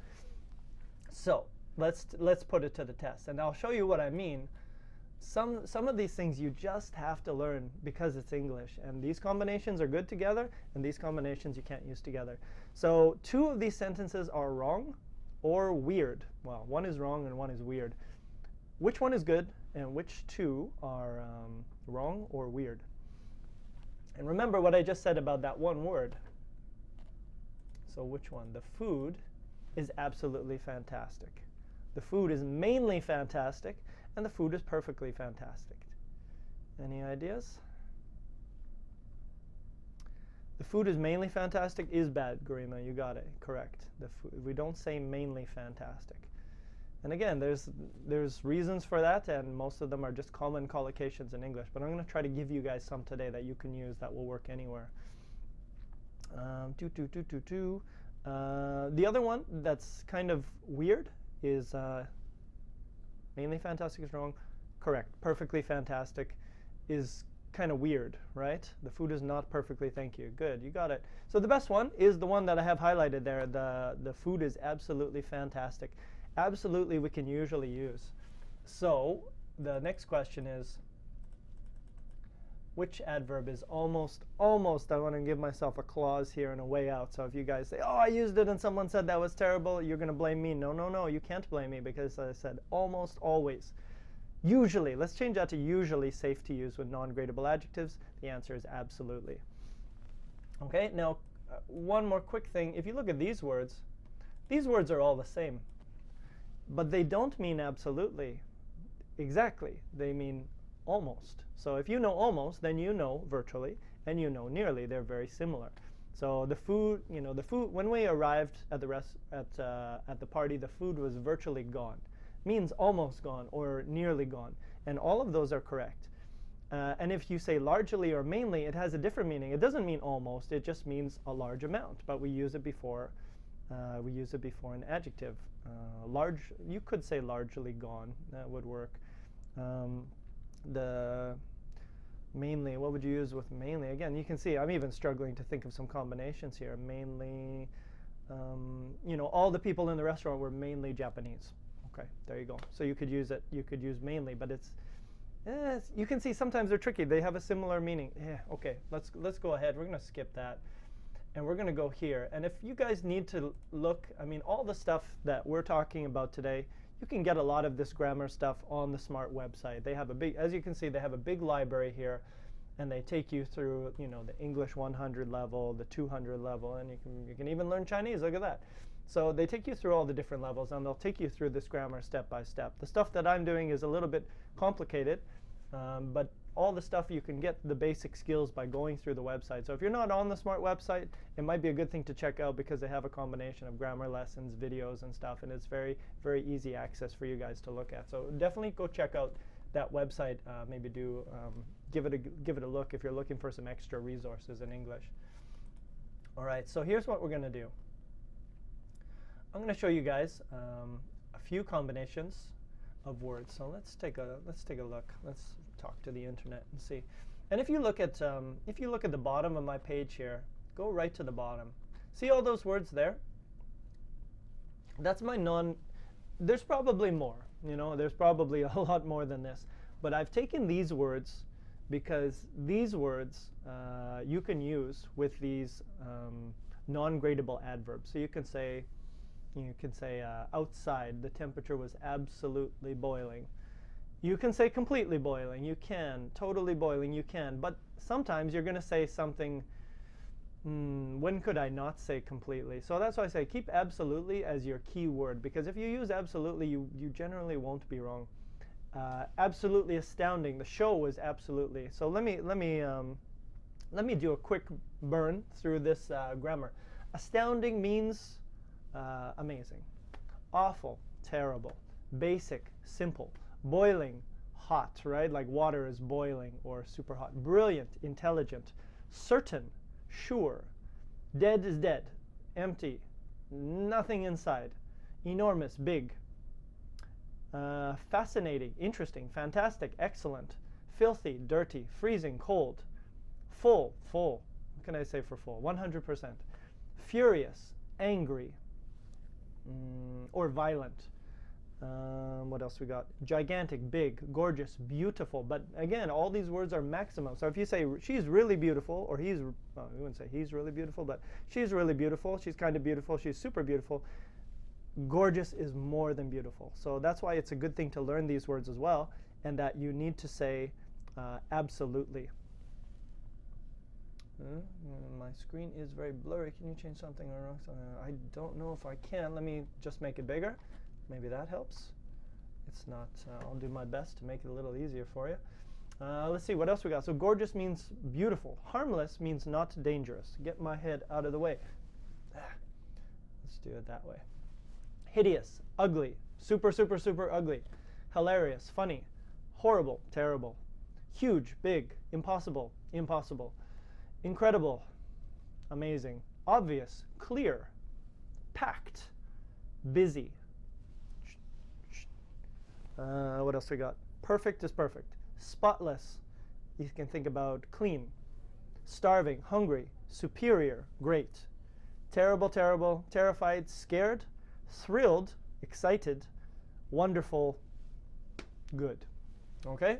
So let's put it to the test, and I'll show you what I mean. Some of these things you just have to learn because it's English, and these combinations are good together, and these combinations you can't use together. So two of these sentences are wrong or weird. Well, one is wrong and one is weird. Which one is good and which two are wrong or weird? And remember what I just said about that one word. So which one? The food is absolutely fantastic. The food is mainly fantastic, and the food is perfectly fantastic. Any ideas? The food is mainly fantastic is bad, Garima. You got it. Correct. We don't say mainly fantastic. And again, there's reasons for that, and most of them are just common collocations in English. But I'm going to try to give you guys some today that you can use that will work anywhere. The other one that's kind of weird is mainly fantastic is wrong. Correct. Perfectly fantastic is kind of weird, right? The food is not perfectly, thank you. Good, you got it. So the best one is the one that I have highlighted there. The food is absolutely fantastic. Absolutely we can usually use. So the next question is, which adverb is almost, I want to give myself a clause here and a way out. So if you guys say, oh, I used it and someone said that was terrible, you're going to blame me. No, no, no, you can't blame me because I said almost always. Usually, let's change that to usually safe to use with non-gradable adjectives. The answer is absolutely. Okay, now one more quick thing. If you look at these words are all the same. But they don't mean absolutely. Exactly. They mean almost. So if you know almost, then you know virtually, and you know nearly. They're very similar. So the food, when we arrived at the party, the food was virtually gone. Means almost gone or nearly gone. And all of those are correct. And if you say largely or mainly, it has a different meaning. It doesn't mean almost. It just means a large amount. But we use it before an adjective. You could say largely gone. That would work. The mainly, what would you use with mainly? Again, you can see I'm even struggling to think of some combinations here. Mainly, all the people in the restaurant were mainly Japanese. Okay, there you go. So you could use it. You could use mainly, but you can see sometimes they're tricky. They have a similar meaning. Yeah, okay, let's go ahead. We're going to skip that. And we're going to go here. And if you guys need to look, all the stuff that we're talking about today, you can get a lot of this grammar stuff on the Smrt website. They have as you can see, they have a big library here, and they take you through, the English 100 level, the 200 level, and you can even learn Chinese. Look at that. So they take you through all the different levels, and they'll take you through this grammar step by step. The stuff that I'm doing is a little bit complicated, but all the stuff you can get the basic skills by going through the website. So if you're not on the Smrt website, it might be a good thing to check out because they have a combination of grammar lessons, videos, and stuff, and it's very, very easy access for you guys to look at. So definitely go check out that website. Maybe give it a look if you're looking for some extra resources in English. All right, so here's what we're going to do. I'm going to show you guys a few combinations of words. So let's take a look. Let's talk to the internet and see. And if you look at the bottom of my page here, go right to the bottom. See all those words there? That's my there's probably more. There's probably a lot more than this. But I've taken these words because these words you can use with these non-gradable adverbs. So you can say outside the temperature was absolutely boiling. You can say completely boiling. You can. Totally boiling. You can. But sometimes you're going to say something, when could I not say completely? So that's why I say keep absolutely as your key word, because if you use absolutely, you generally won't be wrong. Absolutely astounding. The show was absolutely. So let me do a quick burn through this grammar. Astounding means amazing. Awful, terrible. basic, simple, boiling, hot, right? Like water is boiling or super hot. Brilliant, intelligent, certain, sure. Dead is dead, empty, nothing inside. Enormous, big. Fascinating, interesting, fantastic, excellent. Filthy, dirty, freezing, cold. Full, full. What can I say for full? 100%. Furious, angry, or violent. What else we got? Gigantic, big, gorgeous, beautiful. But again, all these words are maximum. So if you say she's really beautiful, or he's, well, we wouldn't say he's really beautiful, but she's really beautiful, she's kind of beautiful, she's super beautiful. Gorgeous is more than beautiful. So that's why it's a good thing to learn these words as well, and that you need to say absolutely. My screen is very blurry. Can you change something or wrong? I don't know if I can. Let me just make it bigger. Maybe that helps. It's not. I'll do my best to make it a little easier for you. Let's see what else we got. So gorgeous means beautiful. Harmless means not dangerous. Get my head out of the way. Let's do it that way. Hideous, ugly, super, super, super ugly. Hilarious, funny. Horrible, terrible. Huge, big, impossible, impossible. Incredible, amazing. Obvious, clear. Packed, busy. What else we got? Perfect is perfect. Spotless, you can think about clean. Starving, hungry, superior, great. Terrible, terrible, terrified, scared, thrilled, excited, wonderful, good. Okay?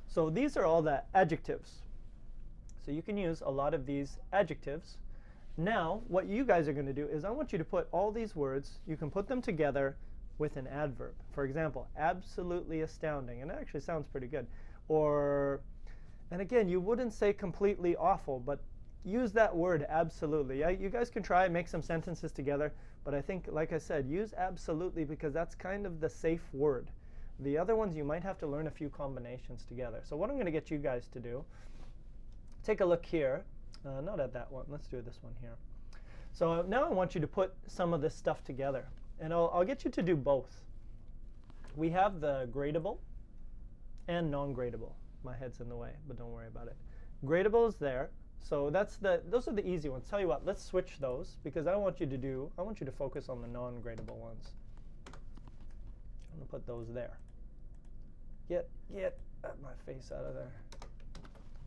So these are all the adjectives. So you can use a lot of these adjectives. Now, what you guys are going to do is I want you to put all these words, you can put them together with an adverb. For example, absolutely astounding, and it actually sounds pretty good. Or, and again, you wouldn't say completely awful, but use that word absolutely. You guys can try and make some sentences together, but I think, like I said, use absolutely because that's kind of the safe word. The other ones you might have to learn a few combinations together. So what I'm going to get you guys to do, take a look here. Not at that one. Let's do this one here. So now I want you to put some of this stuff together. And I'll get you to do both. We have the gradable and non-gradable. My head's in the way, but don't worry about it. Gradable is there. So those are the easy ones. Tell you what, let's switch those because I want you to focus on the non-gradable ones. I'm going to put those there. Get my face out of there.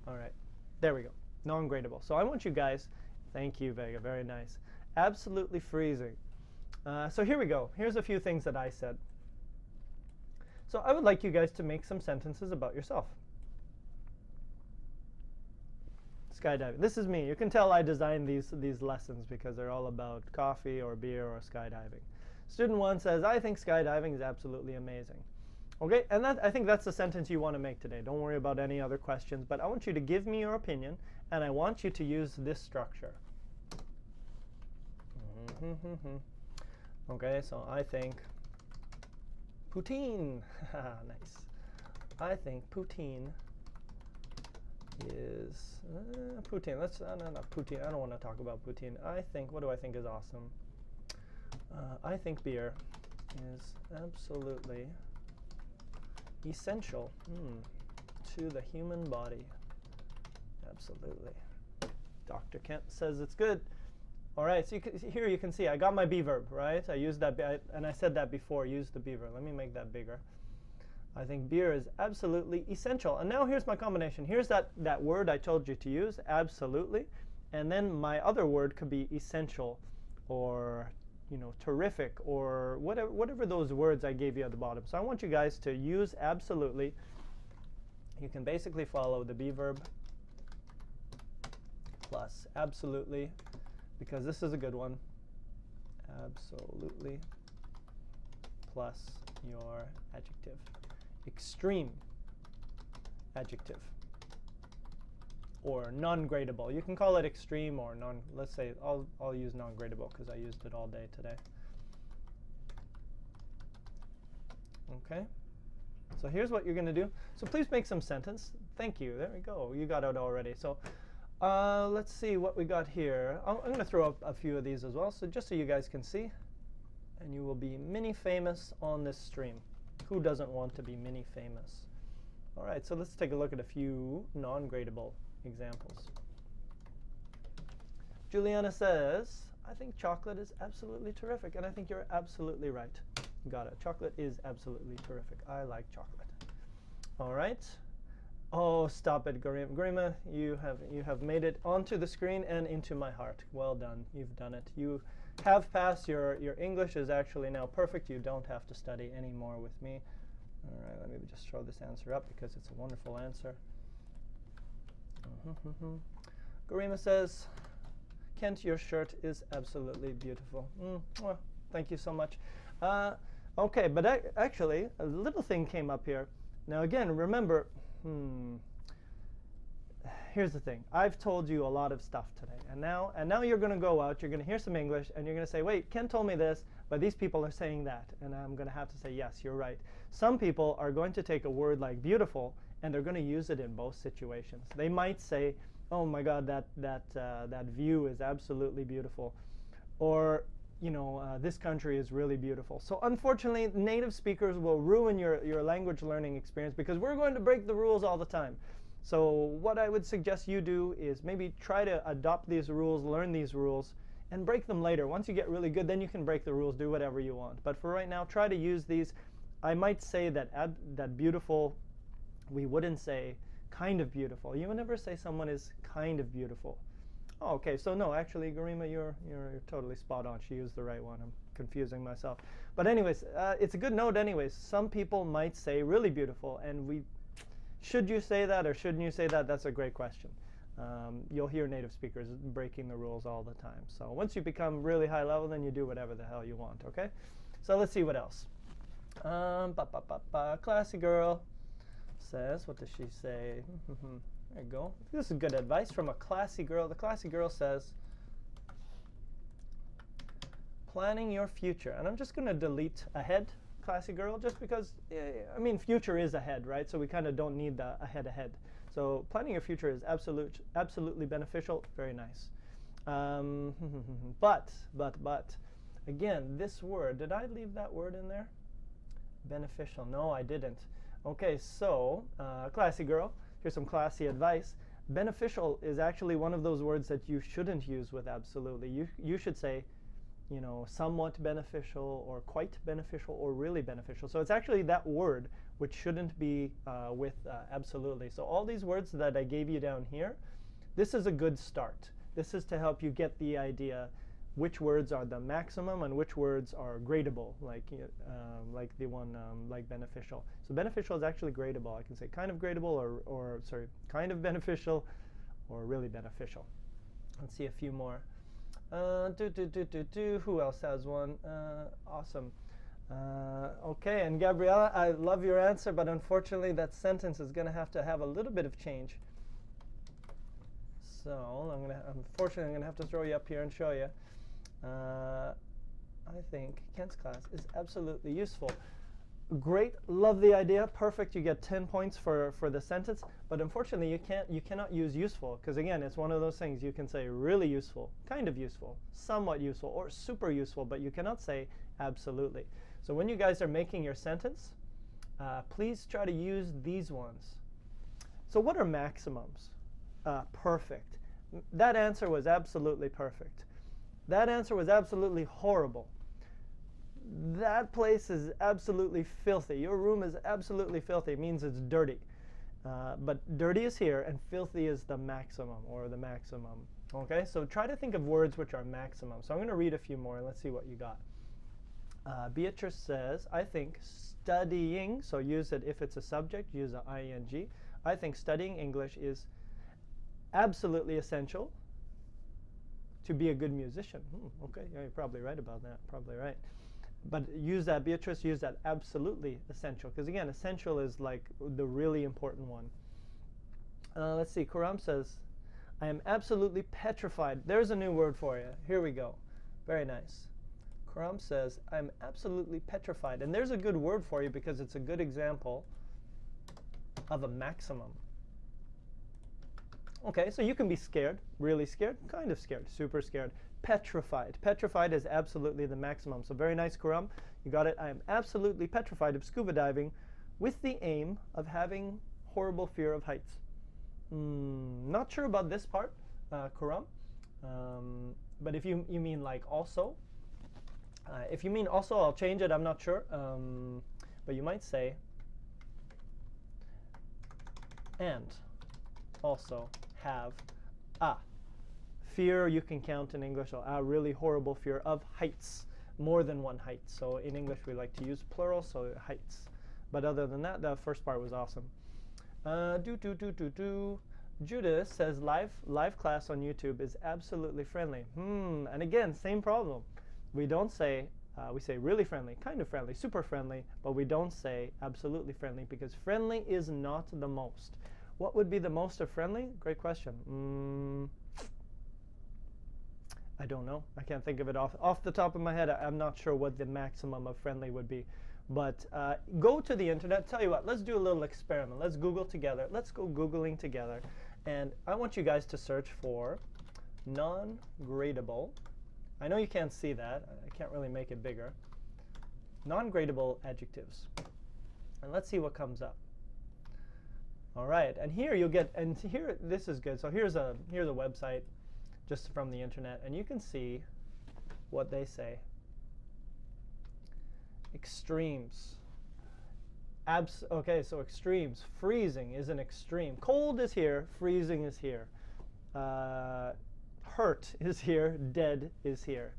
All right. There we go. Non-gradable. So I want you guys, thank you, Vega, very nice. Absolutely freezing. So here we go. Here's a few things that I said. So I would like you guys to make some sentences about yourself. Skydiving. This is me. You can tell I designed these lessons because they're all about coffee or beer or skydiving. Student 1 says, I think skydiving is absolutely amazing. Okay, and I think that's the sentence you want to make today. Don't worry about any other questions, but I want you to give me your opinion, and I want you to use this structure. Okay, so I think poutine. Nice. I think poutine is poutine. Let's not poutine. I don't want to talk about poutine. I think, what do I think is awesome? I think beer is absolutely essential to the human body. Absolutely. Dr. Kent says it's good. All right, so here you can see I got my be verb, right? I used that, and I said that before, use the be verb. Let me make that bigger. I think beer is absolutely essential. And now here's my combination. Here's that word I told you to use, absolutely. And then my other word could be essential or terrific or whatever those words I gave you at the bottom. So I want you guys to use absolutely. You can basically follow the be verb plus absolutely, because this is a good one. Absolutely plus your adjective. Extreme adjective. Or non-gradable. You can call it extreme or non. Let's say I'll use non-gradable because I used it all day today. Okay. So here's what you're going to do. So please make some sentence. Thank you. There we go. You got it already. So let's see what we got here. I'm going to throw up a few of these as well, so just so you guys can see, and you will be mini famous on this stream. Who doesn't want to be mini famous? All right, so let's take a look at a few non-gradable examples. Juliana says, I think chocolate is absolutely terrific, and I think you're absolutely right. Got it. Chocolate is absolutely terrific. I like chocolate. All right. Oh, stop it, Garima. Garima, you have made it onto the screen and into my heart. Well done. You've done it. You have passed. Your English is actually now perfect. You don't have to study anymore with me. All right, let me just throw this answer up because it's a wonderful answer. Garima says, Kent, your shirt is absolutely beautiful. Well, thank you so much. Okay, but actually, a little thing came up here. Now again, remember, here's the thing. I've told you a lot of stuff today, and now you're going to go out, you're going to hear some English, and you're going to say, wait, Ken told me this, but these people are saying that, and I'm going to have to say, yes, you're right. Some people are going to take a word like beautiful, and they're going to use it in both situations. They might say, oh my God, that view is absolutely beautiful, or this country is really beautiful. So unfortunately, native speakers will ruin your language learning experience because we're going to break the rules all the time. So what I would suggest you do is maybe try to adopt these rules, learn these rules, and break them later. Once you get really good, then you can break the rules, do whatever you want. But for right now, try to use these. I might say that beautiful, we wouldn't say kind of beautiful. You would never say someone is kind of beautiful. Oh, okay, so no, actually, Garima, you're totally spot on. She used the right one. I'm confusing myself. But anyways, it's a good note anyways. Some people might say really beautiful, and should you say that or shouldn't you say that? That's a great question. You'll hear native speakers breaking the rules all the time. So once you become really high level, then you do whatever the hell you want, okay? So let's see what else. Classy girl says, what does she say? There you go. This is good advice from a classy girl. The classy girl says, planning your future. And I'm just going to delete ahead, classy girl, just because, I mean, future is ahead, right? So we kind of don't need the ahead. So planning your future is absolutely beneficial. Very nice. But, again, this word, did I leave that word in there? Beneficial. No, I didn't. Okay, so classy girl. Here's some classy advice. Beneficial is actually one of those words that you shouldn't use with absolutely. You should say, somewhat beneficial or quite beneficial or really beneficial. So it's actually that word which shouldn't be with absolutely. So all these words that I gave you down here, this is a good start. This is to help you get the idea which words are the maximum and which words are gradable, like the one like beneficial. So beneficial is actually gradable. I can say kind of gradable or sorry, kind of beneficial or really beneficial. Let's see a few more. Who else has one? Awesome. Okay, and Gabriella, I love your answer, but unfortunately that sentence is going to have a little bit of change. So unfortunately I'm going to have to throw you up here and show you. I think Kent's class is absolutely useful. Great, love the idea, perfect. You get 10 points for the sentence, but unfortunately you cannot use useful because again it's one of those things. You can say really useful, kind of useful, somewhat useful, or super useful, but you cannot say absolutely. So when you guys are making your sentence, please try to use these ones. So what are maximums? Perfect. That answer was absolutely perfect. That answer was absolutely horrible. That place is absolutely filthy. Your room is absolutely filthy. It means it's dirty. But dirty is here, and filthy is the maximum, or the maximum. Okay, so try to think of words which are maximum. So I'm going to read a few more, and let's see what you got. Beatrice says, I think studying, so use it if it's a subject, use an ing. I think studying English is absolutely essential to be a good musician. Okay, yeah, you're probably right about that. Probably right. But use that, Beatrice, use that absolutely essential. Because again, essential is like the really important one. Let's see, Karam says, I am absolutely petrified. There's a new word for you. Here we go. Very nice. Karam says, I'm absolutely petrified. And there's a good word for you because it's a good example of a maximum. Okay, so you can be scared, really scared, kind of scared, super scared. Petrified. Petrified is absolutely the maximum. So very nice, Kuram. You got it. I am absolutely petrified of scuba diving with the aim of having horrible fear of heights. Not sure about this part, Kuram. But if you mean like also, if you mean also, I'll change it. I'm not sure. But you might say, and also have a fear. You can count in English a really horrible fear of heights, more than one height. So in English we like to use plural, so heights. But other than that, the first part was awesome. Judith says live class on YouTube is absolutely friendly. And again, same problem. We don't say, we say really friendly, kind of friendly, super friendly, but we don't say absolutely friendly because friendly is not the most. What would be the most of friendly? Great question. I don't know. I can't think of it off the top of my head. I'm not sure what the maximum of friendly would be. But go to the internet. Tell you what, let's do a little experiment. Let's Google together. Let's go Googling together. And I want you guys to search for non-gradable. I know you can't see that. I can't really make it bigger. Non-gradable adjectives. And let's see what comes up. All right, and here you'll get, and here, this is good. So here's a website just from the internet, and you can see what they say. Extremes. Okay, so extremes. Freezing is an extreme. Cold is here, freezing is here. Hurt is here, dead is here,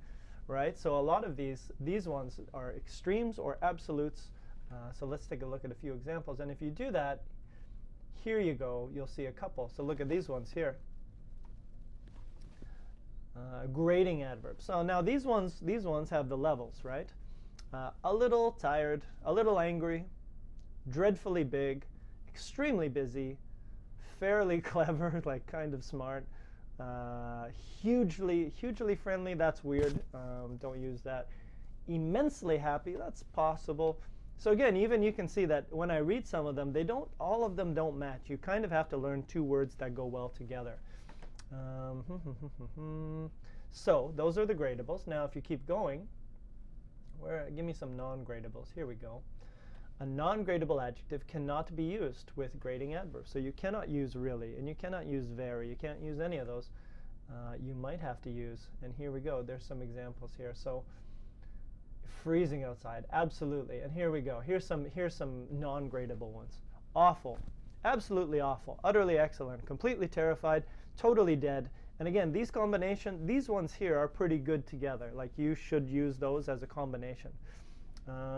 right? So a lot of these ones are extremes or absolutes. So let's take a look at a few examples. And if you do that, here you go, you'll see a couple. So look at these ones here. Grading adverbs. So now these ones have the levels, right? A little tired, a little angry, dreadfully big, extremely busy, fairly clever, like kind of smart, hugely friendly, that's weird, don't use that. Immensely happy, that's possible. So again, even you can see that when I read some of them, all of them don't match. You kind of have to learn two words that go well together. So those are the gradables. Now if you keep going, give me some non-gradables. Here we go. A non-gradable adjective cannot be used with grading adverbs. So you cannot use really, and you cannot use very. You can't use any of those. You might have to use, and here we go. There's some examples here. So freezing outside, absolutely. And here we go. Here's some non-gradable ones. Awful, absolutely awful, utterly excellent, completely terrified, totally dead. And again, these ones here are pretty good together. Like you should use those as a combination.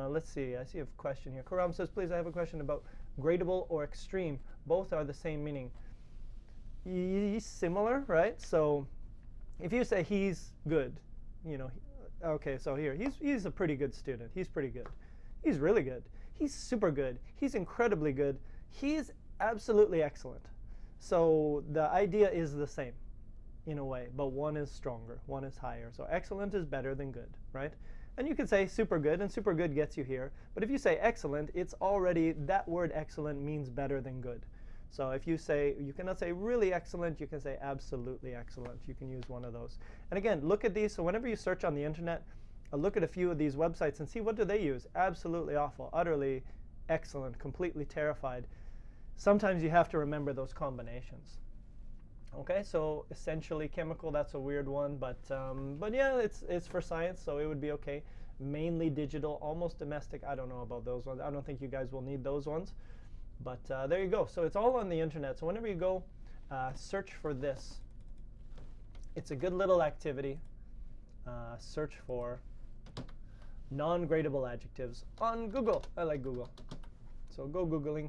Let's see. I see a question here. Karam says, please, I have a question about gradable or extreme. Both are the same meaning. Similar, right? So if you say he's good, you know, okay, so here, he's a pretty good student. He's pretty good. He's really good. He's super good. He's incredibly good. He's absolutely excellent. So the idea is the same in a way, but one is stronger, one is higher. So excellent is better than good, right? And you could say super good, and super good gets you here. But if you say excellent, it's already, that word excellent means better than good. So if you say, you cannot say really excellent, you can say absolutely excellent. You can use one of those. And again, look at these. So whenever you search on the internet, look at a few of these websites and see what do they use. Absolutely awful, utterly excellent, completely terrified. Sometimes you have to remember those combinations. Okay, so essentially chemical, that's a weird one, but yeah, it's for science, so it would be okay. Mainly digital, almost domestic. I don't know about those ones. I don't think you guys will need those ones. But there you go. So it's all on the internet. So whenever you go search for this, it's a good little activity. Search for non-gradable adjectives on Google. I like Google. So go Googling.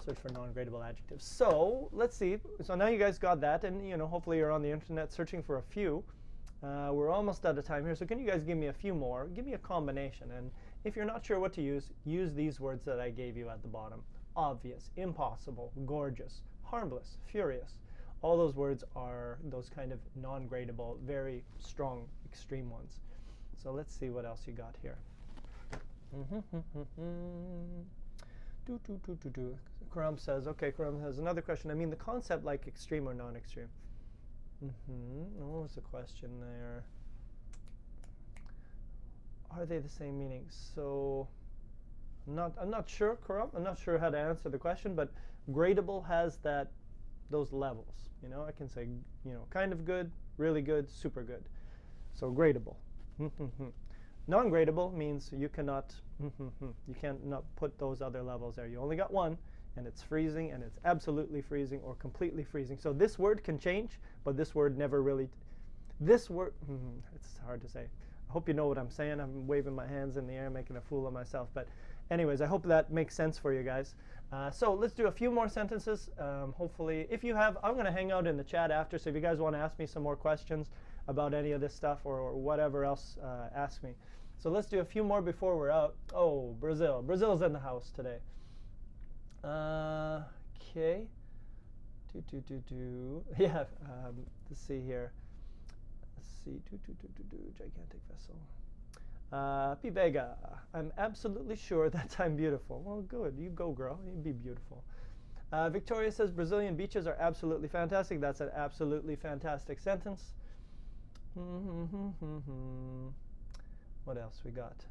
Search for non-gradable adjectives. So let's see. So now you guys got that, and you know, hopefully you're on the internet searching for a few. We're almost out of time here, so can you guys give me a few more? Give me a combination, and if you're not sure what to use these words that I gave you at the bottom. Obvious, impossible, gorgeous, harmless, furious. All those words are those kind of non-gradable, very strong, extreme ones. So let's see what else you got here. Karam says, okay, Karam has another question. I mean the concept like extreme or non-extreme. What was the question there? Are they the same meaning? So I'm not sure, Karam. I'm not sure how to answer the question, but gradable has those levels. You know, I can say, you know, kind of good, really good, super good. So gradable. Non-gradable means you cannot not put those other levels there. You only got one, and it's freezing, and it's absolutely freezing or completely freezing. So this word can change, but this word never really. This word, it's hard to say. I hope you know what I'm saying. I'm waving my hands in the air, making a fool of myself. But anyways, I hope that makes sense for you guys. So let's do a few more sentences. Hopefully, if you have, I'm going to hang out in the chat after. So if you guys want to ask me some more questions about any of this stuff or whatever else, ask me. So let's do a few more before we're out. Oh, Brazil. Brazil's in the house today. Okay. Yeah, let's see here. Let's see. Gigantic vessel. P. Vega, I'm absolutely sure that I'm beautiful. Well, good. You go, girl. You be beautiful. Victoria says Brazilian beaches are absolutely fantastic. That's an absolutely fantastic sentence. What else we got?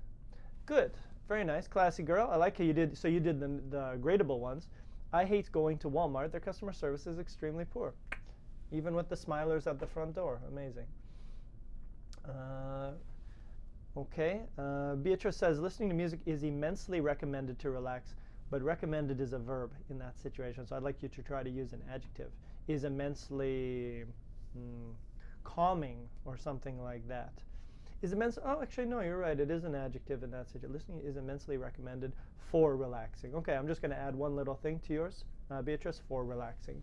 Good. Very nice. Classy girl. I like how you did. So you did the gradable ones. I hate going to Walmart. Their customer service is extremely poor. Even with the smilers at the front door. Amazing. Okay. Beatrice says listening to music is immensely recommended to relax, but recommended is a verb in that situation. So I'd like you to try to use an adjective. Is immensely calming or something like that. Is immense? Oh, actually, no, you're right. It is an adjective in that situation. Listening is immensely recommended for relaxing. Okay, I'm just going to add one little thing to yours, Beatrice, for relaxing.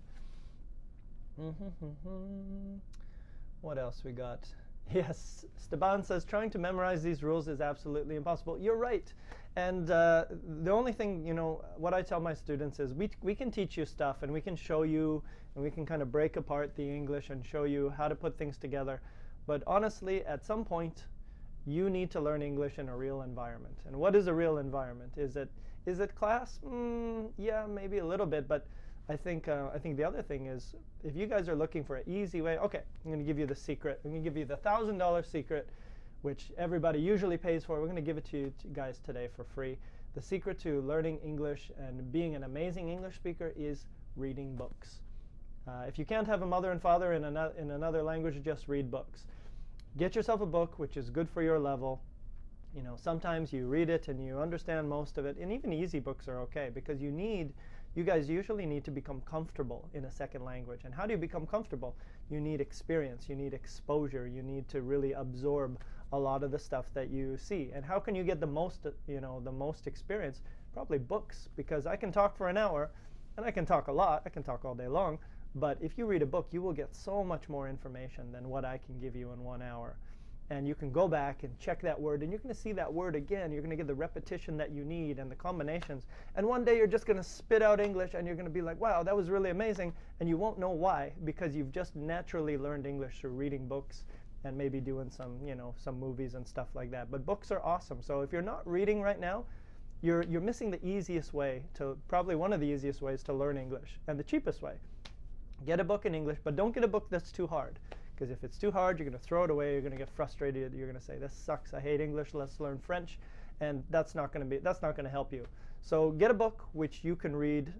What else we got? Yes, Steban says trying to memorize these rules is absolutely impossible. You're right. And the only thing, you know, what I tell my students is we can teach you stuff and we can show you and we can kind of break apart the English and show you how to put things together. But honestly, at some point, you need to learn English in a real environment. And what is a real environment? Is it class? Yeah, maybe a little bit. But I think the other thing is, if you guys are looking for an easy way, okay, I'm going to give you the secret. I'm going to give you the $1,000 secret, which everybody usually pays for. We're going to give it to you guys today for free. The secret to learning English and being an amazing English speaker is reading books. If you can't have a mother and father in another language, just read books. Get yourself a book which is good for your level. You know, sometimes you read it and you understand most of it, and even easy books are okay because you guys usually need to become comfortable in a second language. And how do you become comfortable? You need experience, you need exposure, you need to really absorb a lot of the stuff that you see. And how can you get the most experience? Probably books, because I can talk for an hour and I can talk a lot, I can talk all day long. But if you read a book, you will get so much more information than what I can give you in 1 hour. And you can go back and check that word, and you're going to see that word again. You're going to get the repetition that you need and the combinations. And one day you're just going to spit out English, and you're going to be like, wow, that was really amazing. And you won't know why, because you've just naturally learned English through reading books and maybe doing some movies and stuff like that. But books are awesome. So if you're not reading right now, you're missing the easiest way to, probably one of the easiest ways to learn English, and the cheapest way. Get a book in English, but don't get a book that's too hard. Because if it's too hard, you're going to throw it away. You're going to get frustrated. You're going to say, "This sucks. I hate English. Let's learn French," and that's not going to help you. So get a book which you can read.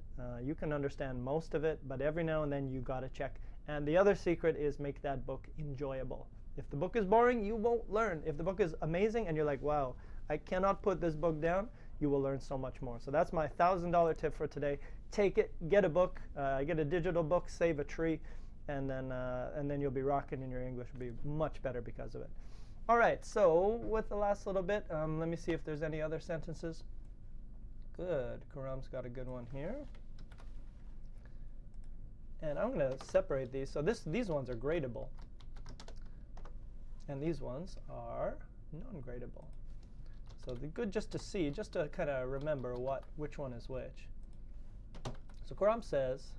You can understand most of it, but every now and then you got to check. And the other secret is make that book enjoyable. If the book is boring, you won't learn. If the book is amazing and you're like, "Wow, I cannot put this book down," you will learn so much more. So that's my $1,000 tip for today. Take it, get a book, get a digital book, save a tree, and then you'll be rocking, and your English will be much better because of it. All right, so with the last little bit, let me see if there's any other sentences. Good, Karam's got a good one here. And I'm going to separate these. So these ones are gradable, and these ones are non-gradable. So they're good just to see, just to kind of remember which one is which. So Karam says,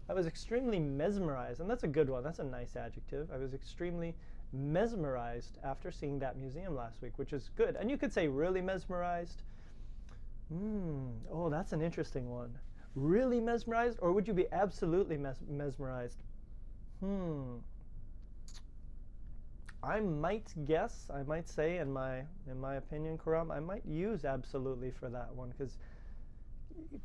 I was extremely mesmerized, and that's a good one. That's a nice adjective. I was extremely mesmerized after seeing that museum last week, which is good. And you could say really mesmerized. Oh, that's an interesting one. Really mesmerized, or would you be absolutely mesmerized? I might guess, I might say, in my opinion, Karam, I might use absolutely for that one, because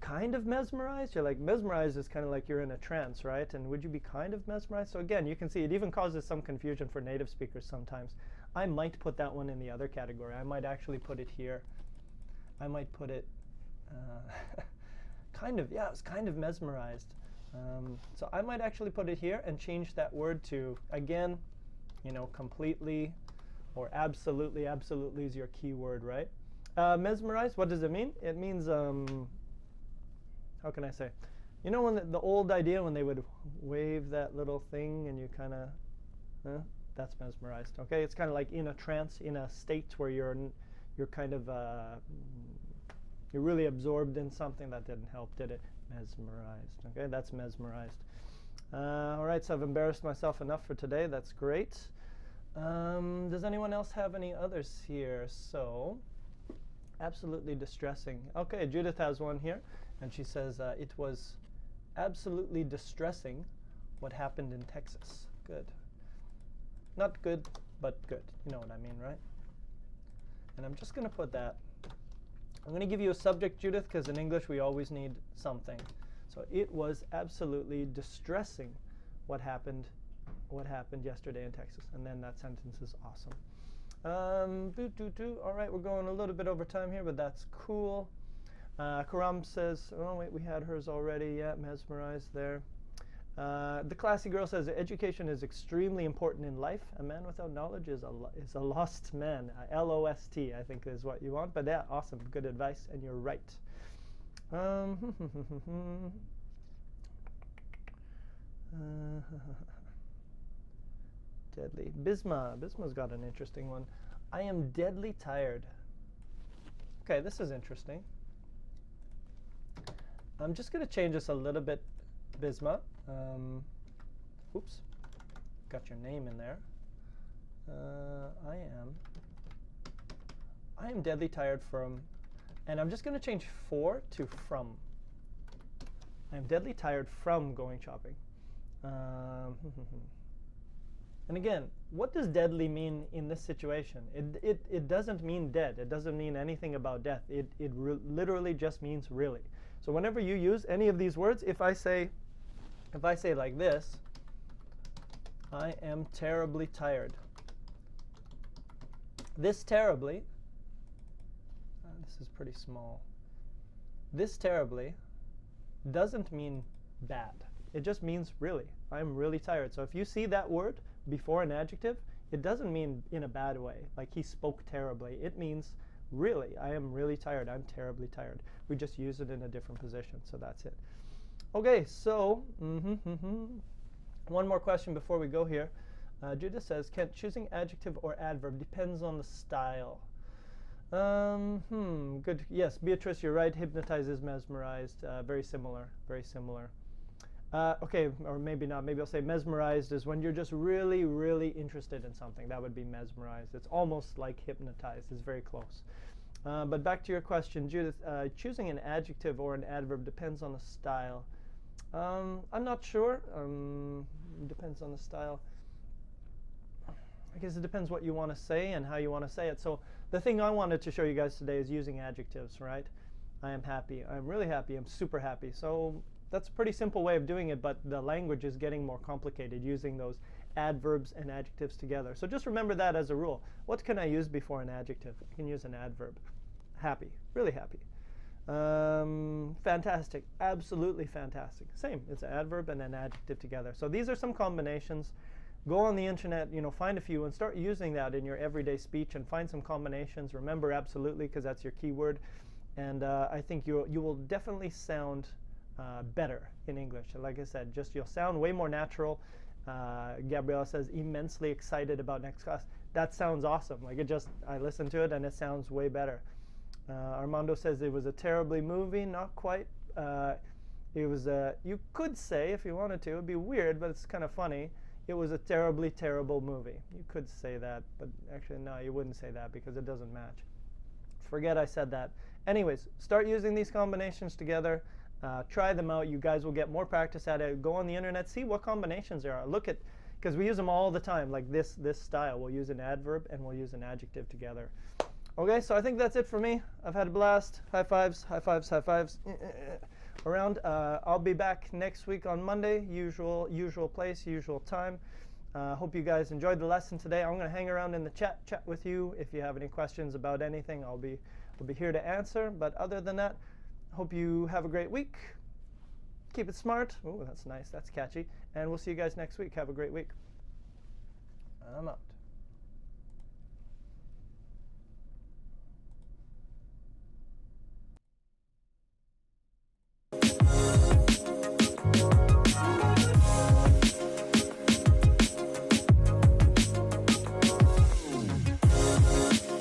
kind of mesmerized. You're like, mesmerized is kind of like you're in a trance, right? And would you be kind of mesmerized? So again, you can see it even causes some confusion for native speakers sometimes. I might put that one in the other category. I might actually put it here. I might put it kind of, yeah, I was kind of mesmerized. So I might actually put it here and change that word to, again, you know, completely or absolutely. Absolutely is your key word, right? Mesmerized, what does it mean? It means, how can I say? You know, when the old idea when they would wave that little thing and you kind of, that's mesmerized. Okay, it's kind of like in a trance, in a state where you're kind of, you're really absorbed in something. That didn't help, did it? Mesmerized. Okay, that's mesmerized. All right, so I've embarrassed myself enough for today. That's great. Does anyone else have any others here? So, absolutely distressing. Okay, Judith has one here, and she says it was absolutely distressing what happened in Texas. Good. Not good, but good. You know what I mean, right? And I'm just going to put that. I'm going to give you a subject, Judith, because in English we always need something. So it was absolutely distressing what happened yesterday in Texas. And then that sentence is awesome. All right, we're going a little bit over time here, but that's cool. Karam says, oh wait, we had hers already. Yeah, mesmerized there. The classy girl says, education is extremely important in life. A man without knowledge is a lost man. L-O-S-T, I think is what you want. But yeah, awesome, good advice, and you're right. Deadly. Bisma's got an interesting one. I am deadly tired. Okay, this is interesting. I'm just going to change this a little bit, Bisma. Oops, got your name in there. I am deadly tired from, and I'm just going to change for to from. I am deadly tired from going shopping. And again, what does deadly mean in this situation? It doesn't mean dead. It doesn't mean anything about death. It literally just means really. So whenever you use any of these words, if I say like this, I am terribly tired. This terribly, this is pretty small. This terribly doesn't mean bad. It just means really. I'm really tired. So if you see that word before an adjective, it doesn't mean in a bad way, like he spoke terribly. It means really, I am really tired. I'm terribly tired. We just use it in a different position, so that's it. Okay, so one more question before we go here. Judith says, Kent, choosing adjective or adverb depends on the style. Good. Yes, Beatrice, you're right. Hypnotize is mesmerized. Very similar. Very similar. Okay, or maybe not. Maybe I'll say mesmerized is when you're just really, really interested in something. That would be mesmerized. It's almost like hypnotized. It's very close. But back to your question, Judith, choosing an adjective or an adverb depends on the style. I'm not sure. Depends on the style. I guess it depends what you want to say and how you want to say it. So the thing I wanted to show you guys today is using adjectives, right? I am happy. I'm really happy. I'm super happy. So that's a pretty simple way of doing it, but the language is getting more complicated using those adverbs and adjectives together. So just remember that as a rule. What can I use before an adjective? I can use an adverb. Happy. Really happy. Fantastic. Absolutely fantastic. Same. It's an adverb and an adjective together. So these are some combinations. Go on the internet, find a few and start using that in your everyday speech and find some combinations. Remember absolutely, because that's your keyword. And I think you will definitely sound better in English. Like I said, you'll sound way more natural. Gabriella says, immensely excited about next class. That sounds awesome. Like I listened to it and it sounds way better. Armando says it was a terribly movie. Not quite. It was you could say, if you wanted to, it'd be weird, but it's kind of funny. It was a terribly terrible movie. You could say that, but actually no, you wouldn't say that because it doesn't match. Forget I said that. Anyways, start using these combinations together. Try them out. You guys will get more practice at it. Go on the internet, see what combinations there are. Look at, because we use them all the time, like this style. We'll use an adverb and we'll use an adjective together. Okay, so I think that's it for me. I've had a blast. High fives, high fives, high fives. Around. I'll be back next week on Monday. Usual place, usual time. Hope you guys enjoyed the lesson today. I'm going to hang around in the chat with you. If you have any questions about anything, I'll be here to answer. But other than that, hope you have a great week. Keep it smart. Oh, that's nice. That's catchy. And we'll see you guys next week. Have a great week. I'm out.